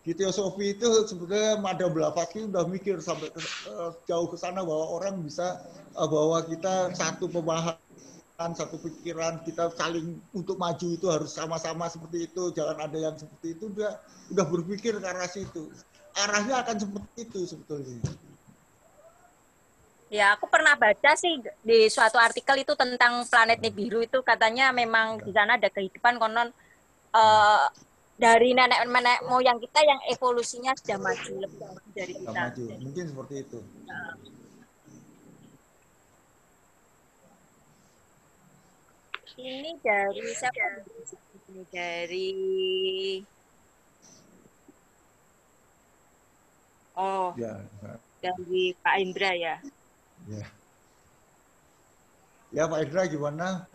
di teosofi itu sebetulnya Madam Blavatsky udah mikir sampai jauh ke sana bahwa orang bisa bahwa kita satu pemahaman, satu pikiran, kita saling untuk maju itu harus sama-sama seperti itu. Jangan ada yang seperti itu, udah berpikir ke arah situ. Arahnya akan seperti itu sebetulnya. Ya, aku pernah baca sih di suatu artikel itu tentang planet Nibiru itu katanya memang di sana ada kehidupan konon dari nenek moyang kita yang evolusinya sudah maju lebih maju dari kita. Maju. Mungkin seperti itu. Ini dari siapa? Ini dari dari Pak Indra ya. Ya Pak Indra gimana?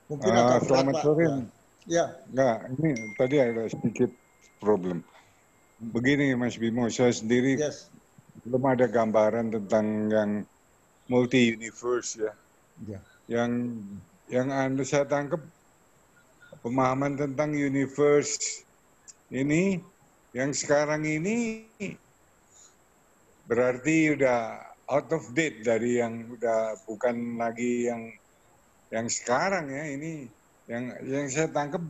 Mungkin selamat sore. Ya. Enggak, ini tadi ada sedikit problem. Begini Mas Bimo, saya sendiri belum ada gambaran tentang yang multi universe ya. Yang saya tangkap pemahaman tentang universe ini yang sekarang ini berarti udah out of date dari yang udah bukan lagi yang sekarang ya. Ini yang saya tangkap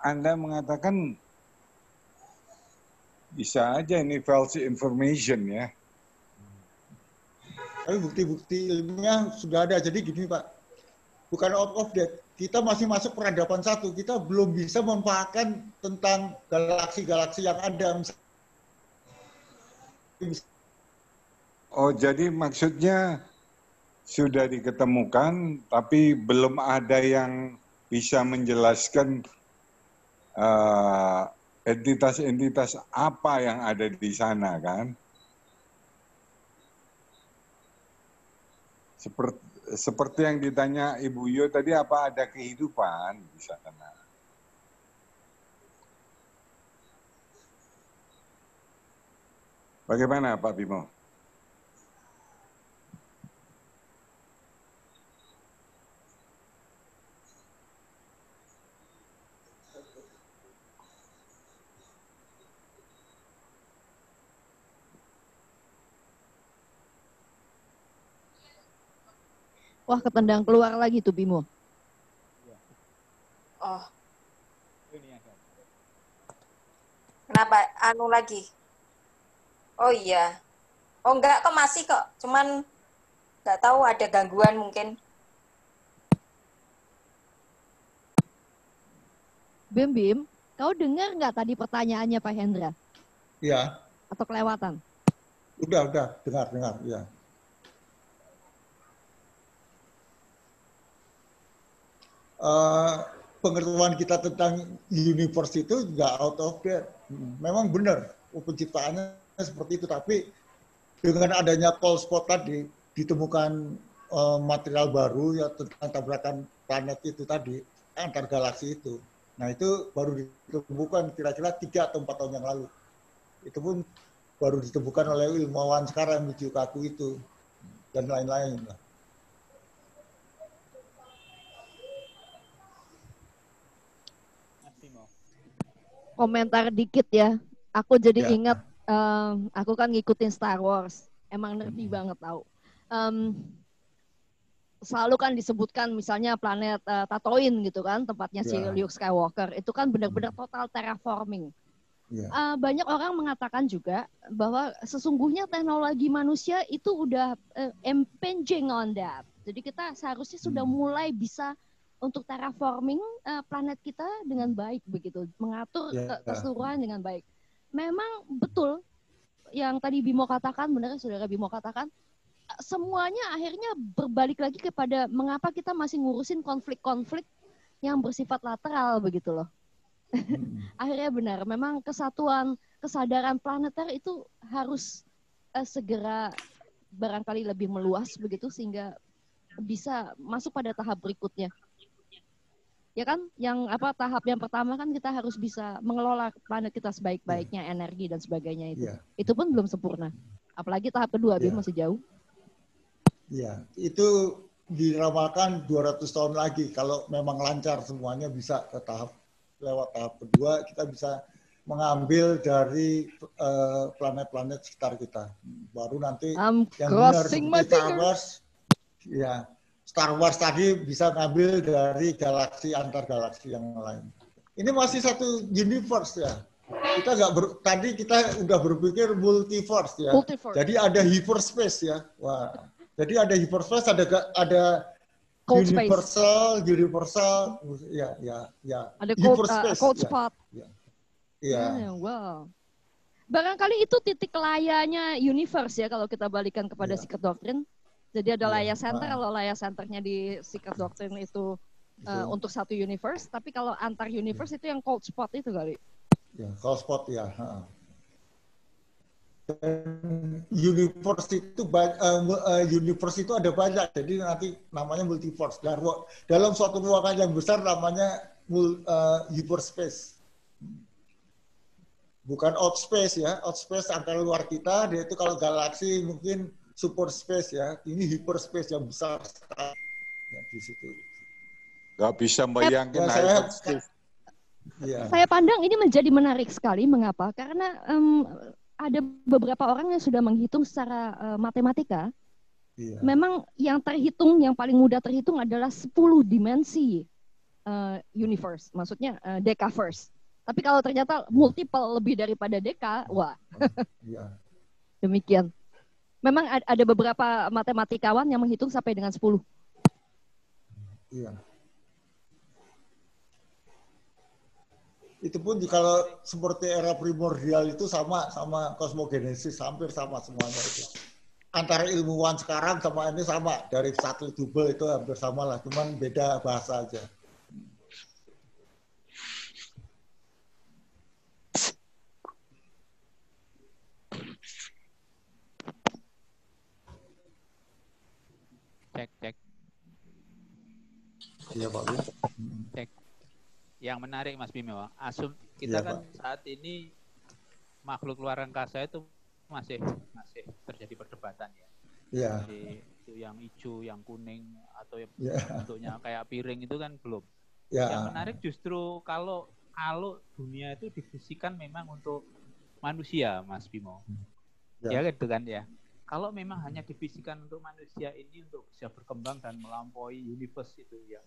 Anda mengatakan bisa aja ini false information ya. Tapi bukti-bukti ilmiah sudah ada. Jadi gini Pak, bukan out of date. kita masih masuk peradaban 1. Kita belum bisa memanfaatkan tentang galaksi-galaksi yang ada. Oh, jadi maksudnya sudah diketemukan, tapi belum ada yang bisa menjelaskan entitas-entitas apa yang ada di sana, kan? Seperti yang ditanya Ibu Yo tadi, apa ada kehidupan di sana? Bagaimana Pak Bimo? Wah, ketendang keluar lagi tuh Bimo. Oh. Kenapa? Anu lagi? Oh iya. Oh enggak, kok masih kok. Cuman nggak tahu ada gangguan mungkin. Bim, kau dengar nggak tadi pertanyaannya Pak Hendra? Iya. Atau kelewatan? Udah, dengar, ya. Pengetahuan kita tentang universe itu nggak out of date. Memang benar, penciptaannya seperti itu, tapi dengan adanya cold spot tadi, ditemukan material baru ya tentang tabrakan planet itu tadi, antar galaksi itu. Nah itu baru ditemukan kira-kira 3 atau 4 tahun yang lalu. Itu pun baru ditemukan oleh ilmuwan sekarang di Kaku itu, dan lain-lain. Komentar dikit ya. Aku jadi ingat, aku kan ngikutin Star Wars. Emang nerdy banget tau. Selalu kan disebutkan misalnya planet Tatooine gitu kan, tempatnya si Luke Skywalker. Itu kan benar-benar total terraforming. Banyak orang mengatakan juga bahwa sesungguhnya teknologi manusia itu udah impinging on that. Jadi kita seharusnya sudah mulai bisa untuk terraforming planet kita dengan baik begitu, mengatur keseluruhan dengan baik. Memang betul yang tadi Bimo katakan, benar saudara Bimo katakan, semuanya akhirnya berbalik lagi kepada mengapa kita masih ngurusin konflik-konflik yang bersifat lateral begitu loh. Akhirnya benar, memang kesadaran planeter itu harus segera barangkali lebih meluas begitu sehingga bisa masuk pada tahap berikutnya. Ya kan, tahap yang pertama kan kita harus bisa mengelola planet kita sebaik-baiknya, energi dan sebagainya itu. Itu pun belum sempurna. Apalagi tahap kedua, masih jauh. Iya, itu diramalkan 200 tahun lagi kalau memang lancar semuanya bisa ke lewat tahap kedua kita bisa mengambil dari planet-planet sekitar kita. Baru nanti yang benar seperti Star Wars, Star Wars tadi bisa ngambil dari galaksi antar galaksi yang lain. Ini masih satu universe ya. Tadi kita udah berpikir multiverse ya. Jadi ada hyperspace ya. Wah. Jadi ada hyperspace, ada universal, ya. Ada cold spot. Iya. Wow. Barangkali itu titik layanya universe ya kalau kita balikan kepada Secret Doctrine. Jadi ada layar center, kalau layar centernya di Secret Doctrine itu untuk satu universe, tapi kalau antar universe itu yang cold spot itu kali. Ya, cold spot ya. Universe itu ada banyak, jadi nanti namanya multiverse. Dalam suatu ruangan yang besar namanya hyperspace. Bukan outspace ya, outspace antara luar kita, dia itu kalau galaksi mungkin super space ya, ini hyperspace yang besar sekali ya, di situ. Gak bisa bayangkan hyperspace. Saya pandang ini menjadi menarik sekali. Mengapa? Karena ada beberapa orang yang sudah menghitung secara matematika. Memang yang terhitung, yang paling mudah terhitung adalah 10 dimensi universe, maksudnya decaverse. Tapi kalau ternyata multiple lebih daripada deka, wah. Demikian. Memang ada beberapa matematikawan yang menghitung sampai dengan 10. Iya. Itu pun kalau seperti era primordial itu sama kosmogenesis, hampir sama semuanya itu. Antara ilmuwan sekarang sama ini sama, dari satelit Hubble itu hampir sama lah, cuman beda bahasa aja. Cek. Iya Pak. Cek. Yang menarik Mas Bimo, kita kan Pak, saat ini makhluk luar angkasa itu masih terjadi perdebatan ya. Iya. Jadi itu yang hijau, yang kuning atau yang bentuknya kayak piring itu kan belum. Yang menarik justru kalau dunia itu divisikan memang untuk manusia, Mas Bimo. Ya gitu kan ya. Kalau memang hanya divisikan untuk manusia ini untuk bisa berkembang dan melampaui universe itu ya,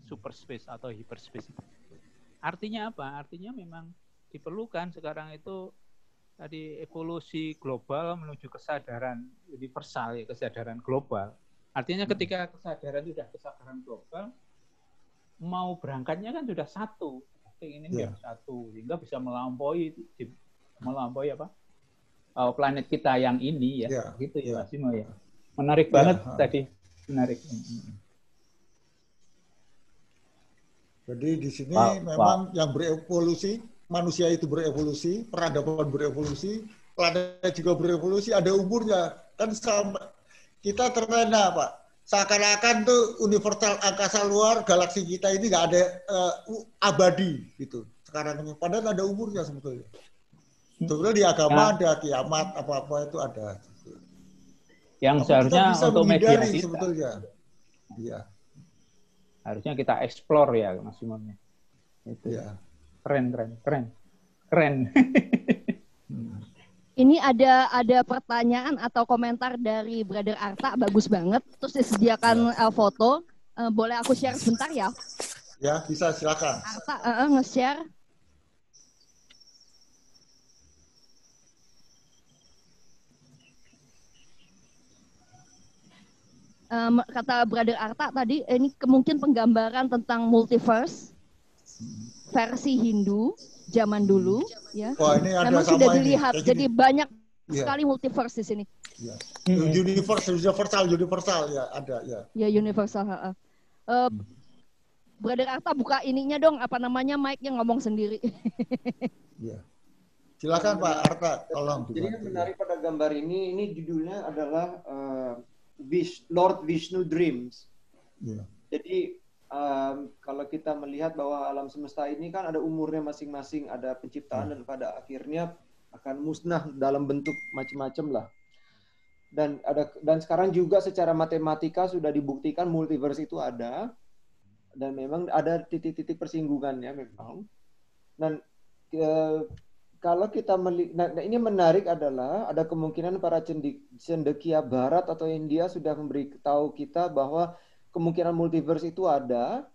super space atau hyperspace itu. Artinya apa? Artinya memang diperlukan sekarang itu tadi evolusi global menuju kesadaran universal ya, kesadaran global. Artinya ketika kesadaran itu sudah kesadaran global, mau berangkatnya kan sudah satu, ingin satu sehingga bisa melampaui apa? Planet kita yang ini ya, gitu ya Mas Bimo ya. Menarik banget tadi, menarik. Jadi di sini memang yang berevolusi, manusia itu berevolusi, peradaban berevolusi, planet juga berevolusi, ada umurnya. Kan sama, kita terlena Pak. Seakan-akan tuh universal angkasa luar, galaksi kita ini nggak ada abadi gitu. Sekarang ini, padahal ada umurnya sebetulnya. Sebetulnya di agama ada kiamat, apa-apa itu ada. Yang seharusnya untuk media kita. Sebetulnya. Iya. Harusnya kita explore ya Mas Bimo. Itu. Ya. Keren. Ini ada pertanyaan atau komentar dari Brother Arta, bagus banget. Terus disediakan foto. Boleh aku share sebentar ya? Ya, bisa silakan. Arta nge-share. Kata Brother Arta tadi, ini mungkin penggambaran tentang multiverse versi Hindu zaman dulu, ya. Wah, ini ada memang sudah dilihat, ini. Jadi banyak sekali multiverse di sini. Ya. Universal ya ada ya. Ya universal. Brother Arta buka ininya dong, apa namanya mic-nya, ngomong sendiri. Ya. Silakan Pak Arta, tolong. Jadi yang menarik pada gambar ini judulnya adalah Lord Vishnu Dreams. Yeah. Jadi kalau kita melihat bahwa alam semesta ini kan ada umurnya masing-masing, ada penciptaan dan pada akhirnya akan musnah dalam bentuk macam-macam lah. Dan sekarang juga secara matematika sudah dibuktikan multiverse itu ada dan memang ada titik-titik persinggungannya memang. Dan kalau kita melihat, ini menarik adalah ada kemungkinan para cendekia Barat atau India sudah memberitahu kita bahwa kemungkinan multiverse itu ada.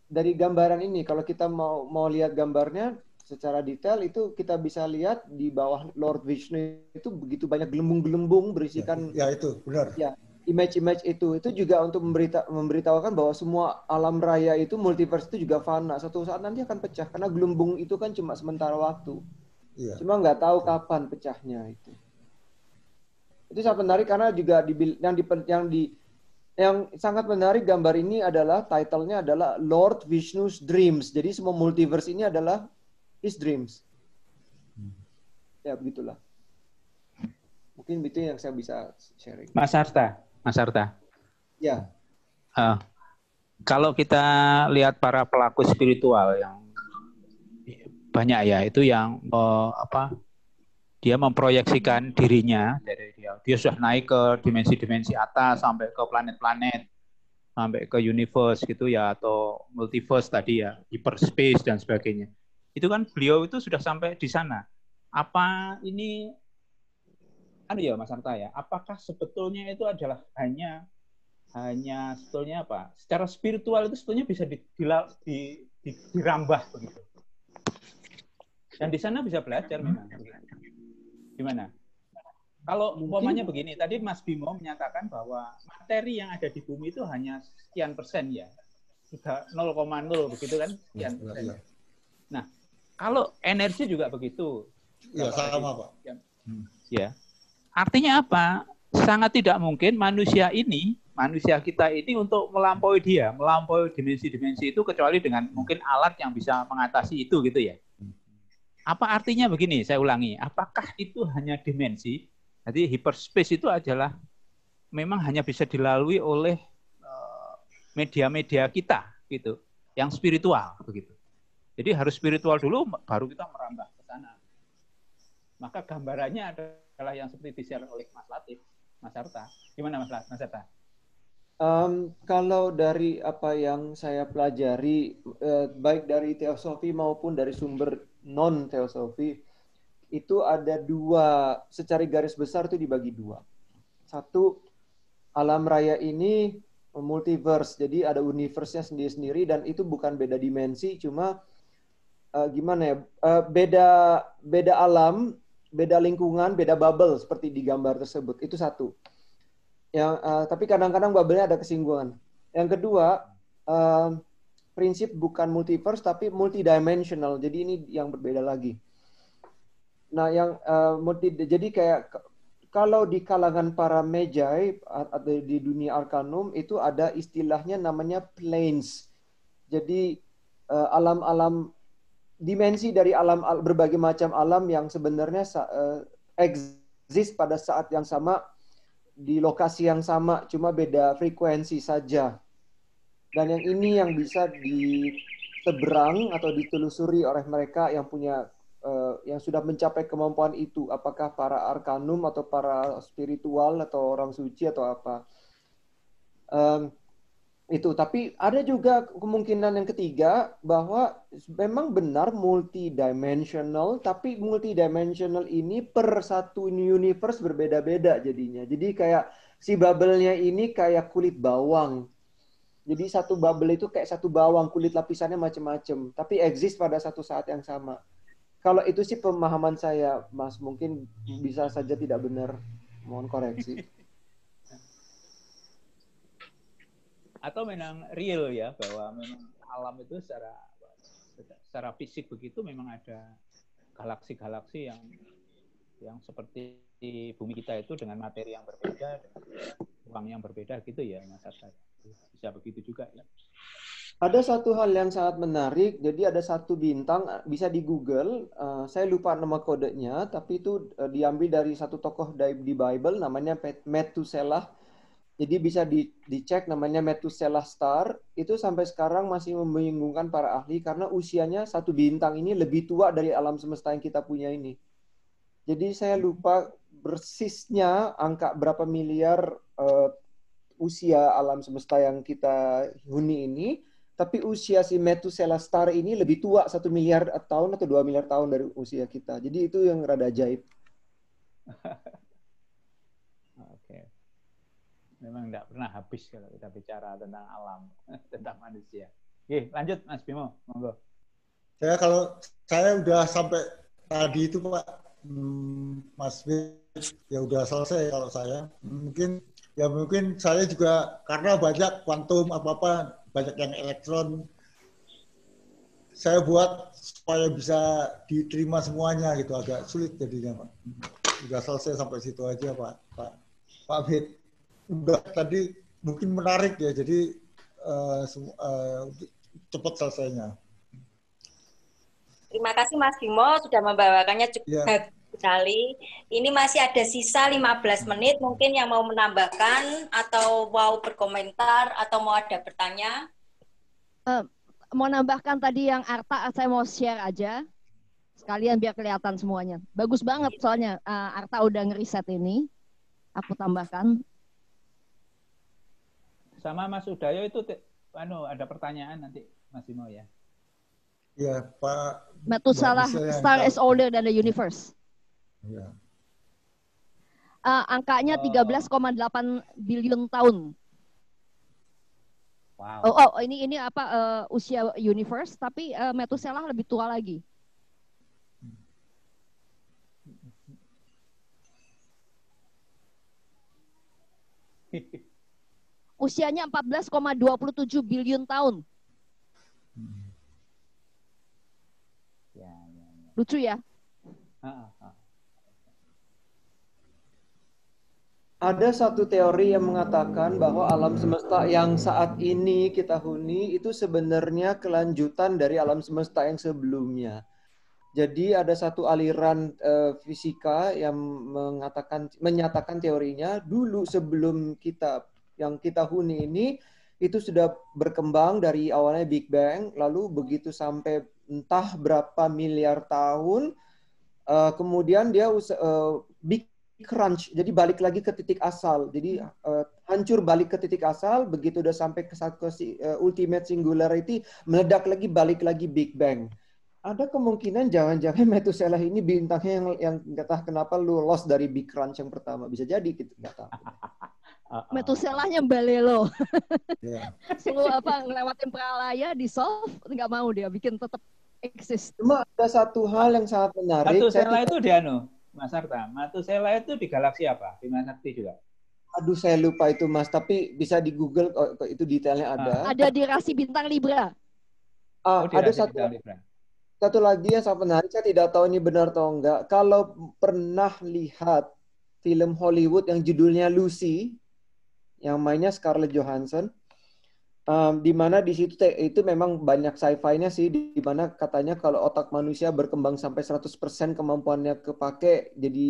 Dari gambaran ini, kalau kita mau lihat gambarnya secara detail, itu kita bisa lihat di bawah Lord Vishnu itu begitu banyak gelembung-gelembung berisikan. Ya itu benar. Ya, image-image itu juga untuk memberitahukan bahwa semua alam raya itu multiverse itu juga fana. Suatu saat nanti akan pecah karena gelembung itu kan cuma sementara waktu. Ya. Cuma nggak tahu kapan pecahnya itu. Itu sangat menarik karena juga yang sangat menarik gambar ini adalah title-nya adalah Lord Vishnu's Dreams. Jadi semua multiverse ini adalah his dreams. Ya begitulah. Mungkin itu yang saya bisa sharing. Mas Arta. Ya. Kalau kita lihat para pelaku spiritual yang banyak ya, itu yang dia memproyeksikan dirinya dari dia sudah naik ke dimensi-dimensi atas sampai ke planet-planet, sampai ke universe gitu ya, atau multiverse tadi ya, hyperspace dan sebagainya. Itu kan beliau itu sudah sampai di sana. Apa ini ya Mas Arta ya? Apakah sebetulnya itu adalah hanya sebetulnya apa? Secara spiritual itu sebetulnya bisa dirambah begitu. Dan di sana bisa belajar memang. Gimana? Kalau umpamanya begini, tadi Mas Bimo menyatakan bahwa materi yang ada di bumi itu hanya sekian persen ya. 0,0 begitu kan? Sekian persen. Nah, Kalau energi juga begitu. Ya, sama, Pak. Ya. Artinya apa? Sangat tidak mungkin manusia kita ini untuk melampaui dimensi-dimensi itu kecuali dengan mungkin alat yang bisa mengatasi itu gitu ya. Apa artinya begini, saya ulangi, apakah itu hanya dimensi? Jadi hyperspace itu adalah memang hanya bisa dilalui oleh media-media kita gitu, yang spiritual begitu. Jadi harus spiritual dulu baru kita merambah ke sana. Maka gambarannya adalah yang seperti di-share oleh Mas Latif, Mas Arta. Gimana Mas Arta? Kalau dari apa yang saya pelajari, baik dari teosofi maupun dari sumber non-teosofi, itu ada dua, secara garis besar itu dibagi dua. Satu, alam raya ini multiverse, jadi ada universe-nya sendiri-sendiri dan itu bukan beda dimensi, cuma beda alam, beda lingkungan, beda bubble seperti di gambar tersebut. Itu satu. Tapi kadang-kadang bubble-nya ada kesinggungan. Yang kedua, prinsip bukan multiverse tapi multidimensional. Jadi ini yang berbeda lagi. Nah, jadi kayak kalau di kalangan para magi atau di dunia arkanum itu ada istilahnya namanya planes. Jadi alam-alam, dimensi dari alam, berbagai macam alam yang sebenarnya exist pada saat yang sama di lokasi yang sama, cuma beda frekuensi saja. Dan yang ini yang bisa diseberang atau ditelusuri oleh mereka yang punya yang sudah mencapai kemampuan itu, apakah para arkanum atau para spiritual atau orang suci atau apa. Itu, tapi ada juga kemungkinan yang ketiga bahwa memang benar multidimensional, tapi multidimensional ini per satu universe berbeda-beda jadinya. Jadi kayak si bubble-nya ini kayak kulit bawang. Jadi satu bubble itu kayak satu bawang, kulit lapisannya macam-macam, tapi exist pada satu saat yang sama. Kalau itu sih pemahaman saya, Mas, mungkin bisa saja tidak benar. Mohon koreksi. Atau memang real ya, bahwa memang alam itu secara fisik begitu memang ada galaksi-galaksi yang seperti di bumi kita itu dengan materi yang berbeda, dengan ruang yang berbeda gitu ya, Mas Arta. Bisa begitu juga ya. Ada satu hal yang sangat menarik, jadi ada satu bintang, bisa di Google, saya lupa nama kodenya, tapi itu diambil dari satu tokoh di Bible, namanya Methuselah. Jadi bisa dicek namanya Methuselah Star, itu sampai sekarang masih membingungkan para ahli karena usianya satu bintang ini lebih tua dari alam semesta yang kita punya ini. Jadi saya lupa persisnya angka berapa miliar usia alam semesta yang kita huni ini, tapi usia si Methuselah Star ini lebih tua 1 miliar tahun atau 2 miliar tahun dari usia kita. Jadi itu yang rada ajaib. Memang tidak pernah habis kalau kita bicara tentang alam, tentang manusia. Oke, lanjut Mas Bimo, monggo. Saya udah sampai tadi itu Pak, Mas Bimo, ya udah selesai kalau saya. Mungkin saya juga karena banyak kuantum apa-apa, banyak yang elektron, saya buat supaya bisa diterima semuanya gitu, agak sulit jadinya Pak. Udah selesai sampai situ aja Pak Bid. Udah tadi mungkin menarik ya, jadi cepat selesainya. Terima kasih Mas Bimo sudah membawakannya cukup sekali. Ini masih ada sisa 15 menit, mungkin yang mau menambahkan atau mau berkomentar atau mau ada bertanya. Mau nambahkan tadi yang Arta, saya mau share aja sekalian biar kelihatan semuanya. Bagus banget soalnya Arta udah ngeriset ini. Aku tambahkan. Sama Mas Udayo itu ada pertanyaan nanti Mas Bimo ya. Ya, Pak. Methuselah Star is older than the universe. Ya. Angkanya 13,8 billion tahun. Wow. Ini apa usia universe, tapi Methuselah lebih tua lagi. Usianya 14,27 billion tahun. Ya. Lucu ya? Ada satu teori yang mengatakan bahwa alam semesta yang saat ini kita huni itu sebenarnya kelanjutan dari alam semesta yang sebelumnya. Jadi ada satu aliran fisika yang menyatakan teorinya dulu sebelum yang kita huni ini itu sudah berkembang dari awalnya Big Bang, lalu begitu sampai entah berapa miliar tahun, kemudian dia Big Crunch, jadi balik lagi ke titik asal. Jadi hancur balik ke titik asal, begitu udah sampai ke ultimate singularity, meledak lagi, balik lagi Big Bang. Ada kemungkinan jangan-jangan Methuselah ini bintangnya yang nggak tahu kenapa lolos dari Big Crunch yang pertama. Bisa jadi gitu, nggak tahu. Methuselahnya balelo. Ngelewatin pralaya, di solve, nggak mau dia bikin tetap eksis. Cuma ada satu hal yang sangat menarik. Methuselah itu di Mas Arta, Methuselah itu di galaksi apa? Bima Sakti juga? Aduh, saya lupa itu Mas, tapi bisa di Google itu detailnya ada. Ada di rasi bintang Libra. Ada satu lagi yang sangat menarik, saya tidak tahu ini benar atau enggak. Kalau pernah lihat film Hollywood yang judulnya Lucy, yang mainnya Scarlett Johansson, di mana di situ itu memang banyak sci-fi-nya sih, di mana katanya kalau otak manusia berkembang sampai 100% kemampuannya kepake, jadi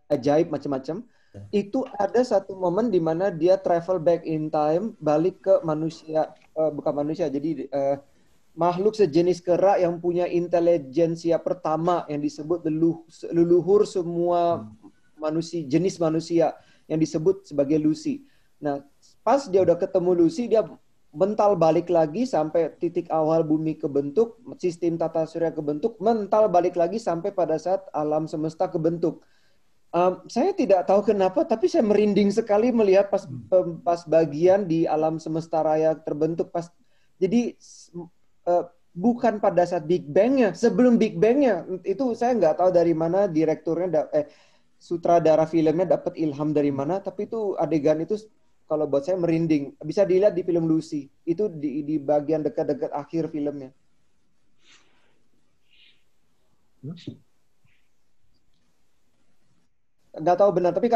ajaib macam-macam. Itu ada satu momen di mana dia travel back in time, balik ke manusia, bukan manusia, jadi makhluk sejenis kera yang punya intelijensia pertama yang disebut leluhur semua jenis manusia yang disebut sebagai Lucy. Nah, pas dia udah ketemu Lucy, dia mental balik lagi sampai titik awal bumi kebentuk, sistem tata surya kebentuk, mental balik lagi sampai pada saat alam semesta kebentuk. Saya tidak tahu kenapa, tapi saya merinding sekali melihat pas bagian di alam semesta raya terbentuk. Jadi bukan pada saat Big Bang-nya, sebelum Big Bang-nya. Itu saya nggak tahu dari mana direkturnya, sutradara filmnya dapat ilham dari mana, tapi itu adegan itu kalau buat saya merinding. Bisa dilihat di film Lucy. Itu di bagian dekat-dekat akhir filmnya. Nggak tahu benar, tapi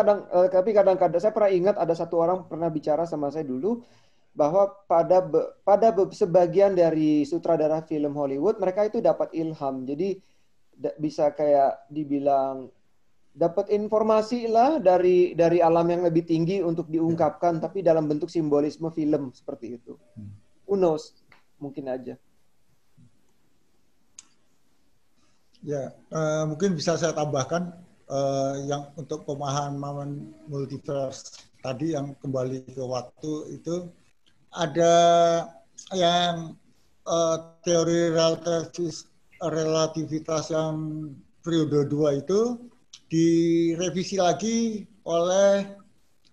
kadang-kadang saya pernah ingat ada satu orang pernah bicara sama saya dulu bahwa pada sebagian dari sutradara film Hollywood mereka itu dapat ilham. Jadi bisa kayak dibilang dapat informasi lah dari alam yang lebih tinggi untuk diungkapkan, tapi dalam bentuk simbolisme film seperti itu. Who knows? Mungkin aja. Ya, mungkin bisa saya tambahkan yang untuk pemahaman multiverse tadi yang kembali ke waktu itu ada yang teori relativitas yang periode 2 itu direvisi lagi oleh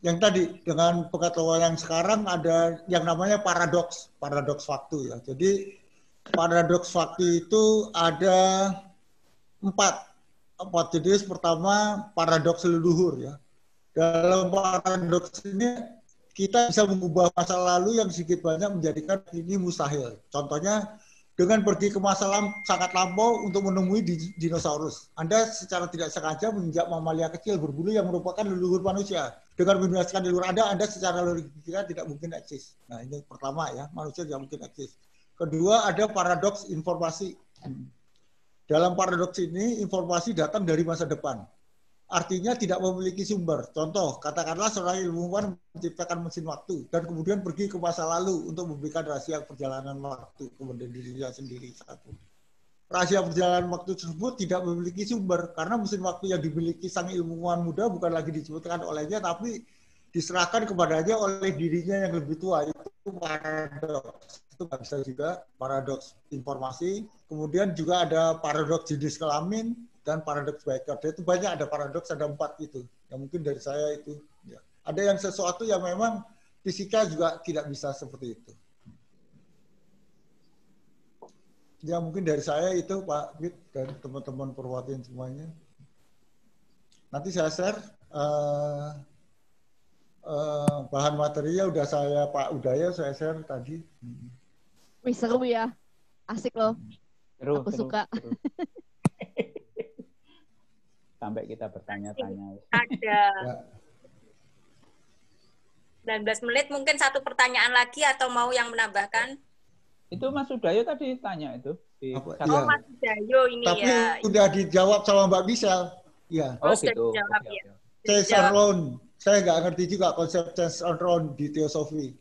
yang tadi dengan pengetahuan yang sekarang ada yang namanya paradoks waktu ya. Jadi paradoks waktu itu ada 4 jenis. Pertama paradoks leluhur ya. Dalam paradoks ini kita bisa mengubah masa lalu yang sedikit banyak menjadikan ini mustahil. Contohnya dengan pergi ke masa sangat lampau untuk menemui dinosaurus. Anda secara tidak sengaja menginjak mamalia kecil berbulu yang merupakan leluhur manusia. Dengan membebaskan leluhur Anda secara logika tidak mungkin eksis. Nah ini pertama ya, manusia tidak mungkin eksis. Kedua ada paradoks informasi. Dalam paradoks ini informasi datang dari masa depan. Artinya tidak memiliki sumber. Contoh, katakanlah seorang ilmuwan menciptakan mesin waktu dan kemudian pergi ke masa lalu untuk memberikan rahasia perjalanan waktu kepada dirinya sendiri satu. Rahasia perjalanan waktu tersebut tidak memiliki sumber karena mesin waktu yang dimiliki sang ilmuwan muda bukan lagi disebutkan olehnya tapi diserahkan kepadanya oleh dirinya yang lebih tua. Itu paradoks. Itu bisa juga paradoks informasi. Kemudian juga ada paradoks jenis kelamin dan paradoks Baker. Itu banyak, ada paradoks, ada 4 itu. Yang mungkin dari saya itu. Ya. Ada yang sesuatu yang memang fisika juga tidak bisa seperti itu. Ya mungkin dari saya itu Pak Wid dan teman-teman Perwatin semuanya. Nanti saya share bahan materinya udah saya Pak Udaya saya share tadi. Wih seru ya, asik loh. Seru, aku suka. Seru. sampai kita bertanya-tanya. Ada 19 menit, mungkin satu pertanyaan lagi atau mau yang menambahkan? Itu Mas Udayo tadi tanya itu. Mas Udayo ini. Tapi ya. udah dijawab sama Mbak Michelle. Iya. Oh, gitu. Dijawab, ya. Change on round. Saya nggak ngerti juga konsep change on round di teosofi.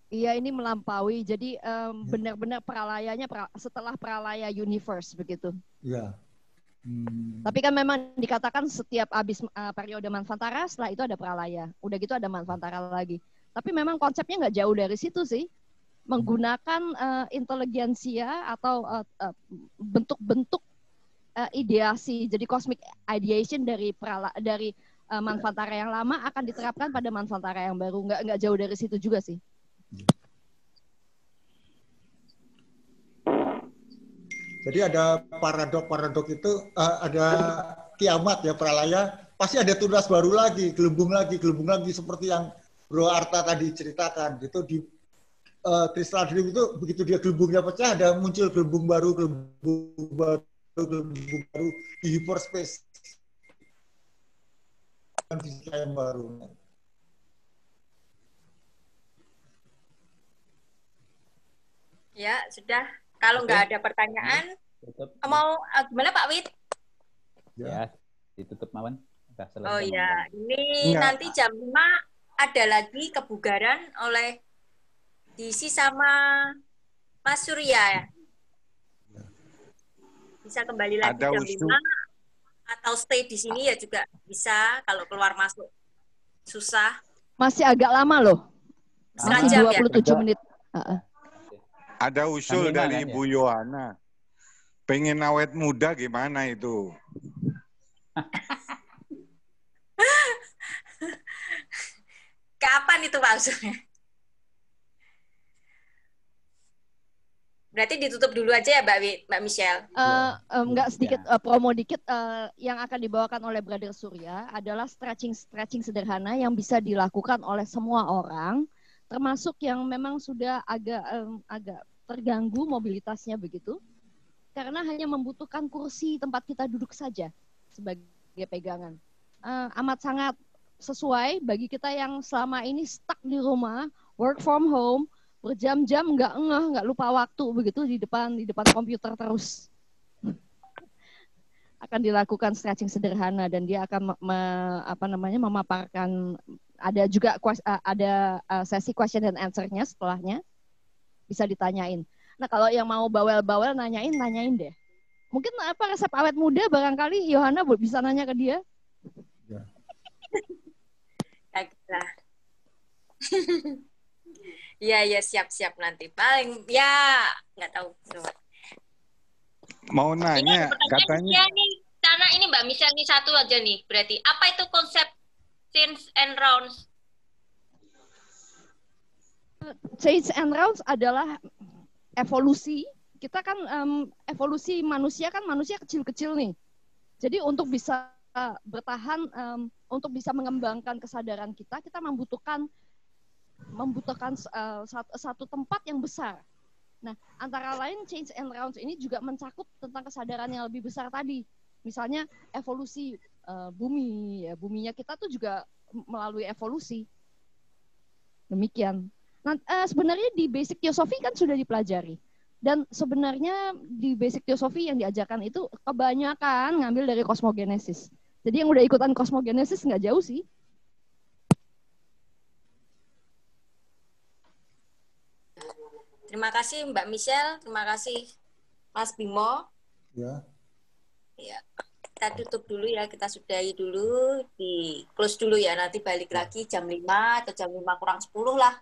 Iya, ini melampaui. Jadi benar-benar peralayanya setelah peralaya universe begitu. Iya. Tapi kan memang dikatakan setiap habis periode Manvantara, setelah itu ada peralaya. Udah gitu ada Manvantara lagi. Tapi memang konsepnya nggak jauh dari situ sih. Menggunakan inteligensia atau bentuk-bentuk ideasi, jadi cosmic ideation dari Manvantara yang lama akan diterapkan pada Manvantara yang baru. Nggak jauh dari situ juga sih. Jadi ada paradok itu ada kiamat ya, peralaya, pasti ada tunas baru lagi, gelembung lagi seperti yang Bro Arta tadi ceritakan. Itu di Crystal Dream itu begitu dia gelembungnya pecah, ada muncul gelembung baru di hyperspace. Fisika yang baru. Ya, sudah. Kalau nggak ada pertanyaan, mau gimana Pak Wid? Ya, ditutup Mawan. Oh ya, ini nanti jam 5 ada lagi kebugaran oleh diisi sama Mas Surya ya. Bisa kembali lagi jam 5 atau stay di sini ya juga bisa, kalau keluar masuk susah. Masih agak lama loh. Masih 27 menit. Ada usul dari Ibu Yohana. Pengen awet muda gimana itu? Kapan itu maksudnya? Berarti ditutup dulu aja ya Mbak Michelle? Enggak, sedikit promo dikit. Yang akan dibawakan oleh Brother Surya adalah stretching sederhana yang bisa dilakukan oleh semua orang, termasuk yang memang sudah agak terganggu mobilitasnya begitu, karena hanya membutuhkan kursi tempat kita duduk saja sebagai pegangan. Amat sangat sesuai bagi kita yang selama ini stuck di rumah, work from home, berjam-jam nggak lupa waktu begitu di depan komputer terus. Akan dilakukan stretching sederhana dan dia akan memaparkan, ada juga ada sesi question and answer-nya setelahnya, bisa ditanyain. Nah, kalau yang mau bawel-bawel nanyain deh. Mungkin apa resep awet muda barangkali Yohana bisa nanya ke dia. Ya. Ya, siap nanti. Paling ya nggak tahu. Mau nanya, katanya. Karena ini Mbak Michelle ini satu aja nih. Berarti apa itu konsep change and rounds? Change and rounds adalah evolusi. Kita kan evolusi manusia kan manusia kecil-kecil nih. Jadi untuk bisa bertahan, untuk bisa mengembangkan kesadaran kita membutuhkan satu tempat yang besar. Nah, antara lain change and rounds ini juga mencakup tentang kesadaran yang lebih besar tadi. Misalnya evolusi bumi, ya, buminya kita tuh juga melalui evolusi. Demikian. Nah, sebenarnya di basic teosofi kan sudah dipelajari. Dan sebenarnya di basic teosofi yang diajarkan itu kebanyakan ngambil dari kosmogenesis. Jadi yang udah ikutan kosmogenesis nggak jauh sih. Terima kasih Mbak Michelle, terima kasih Mas Bimo. Ya. Ya, kita tutup dulu ya, kita sudahi dulu, di close dulu ya, nanti balik lagi jam 5 atau jam 5 kurang 10 lah.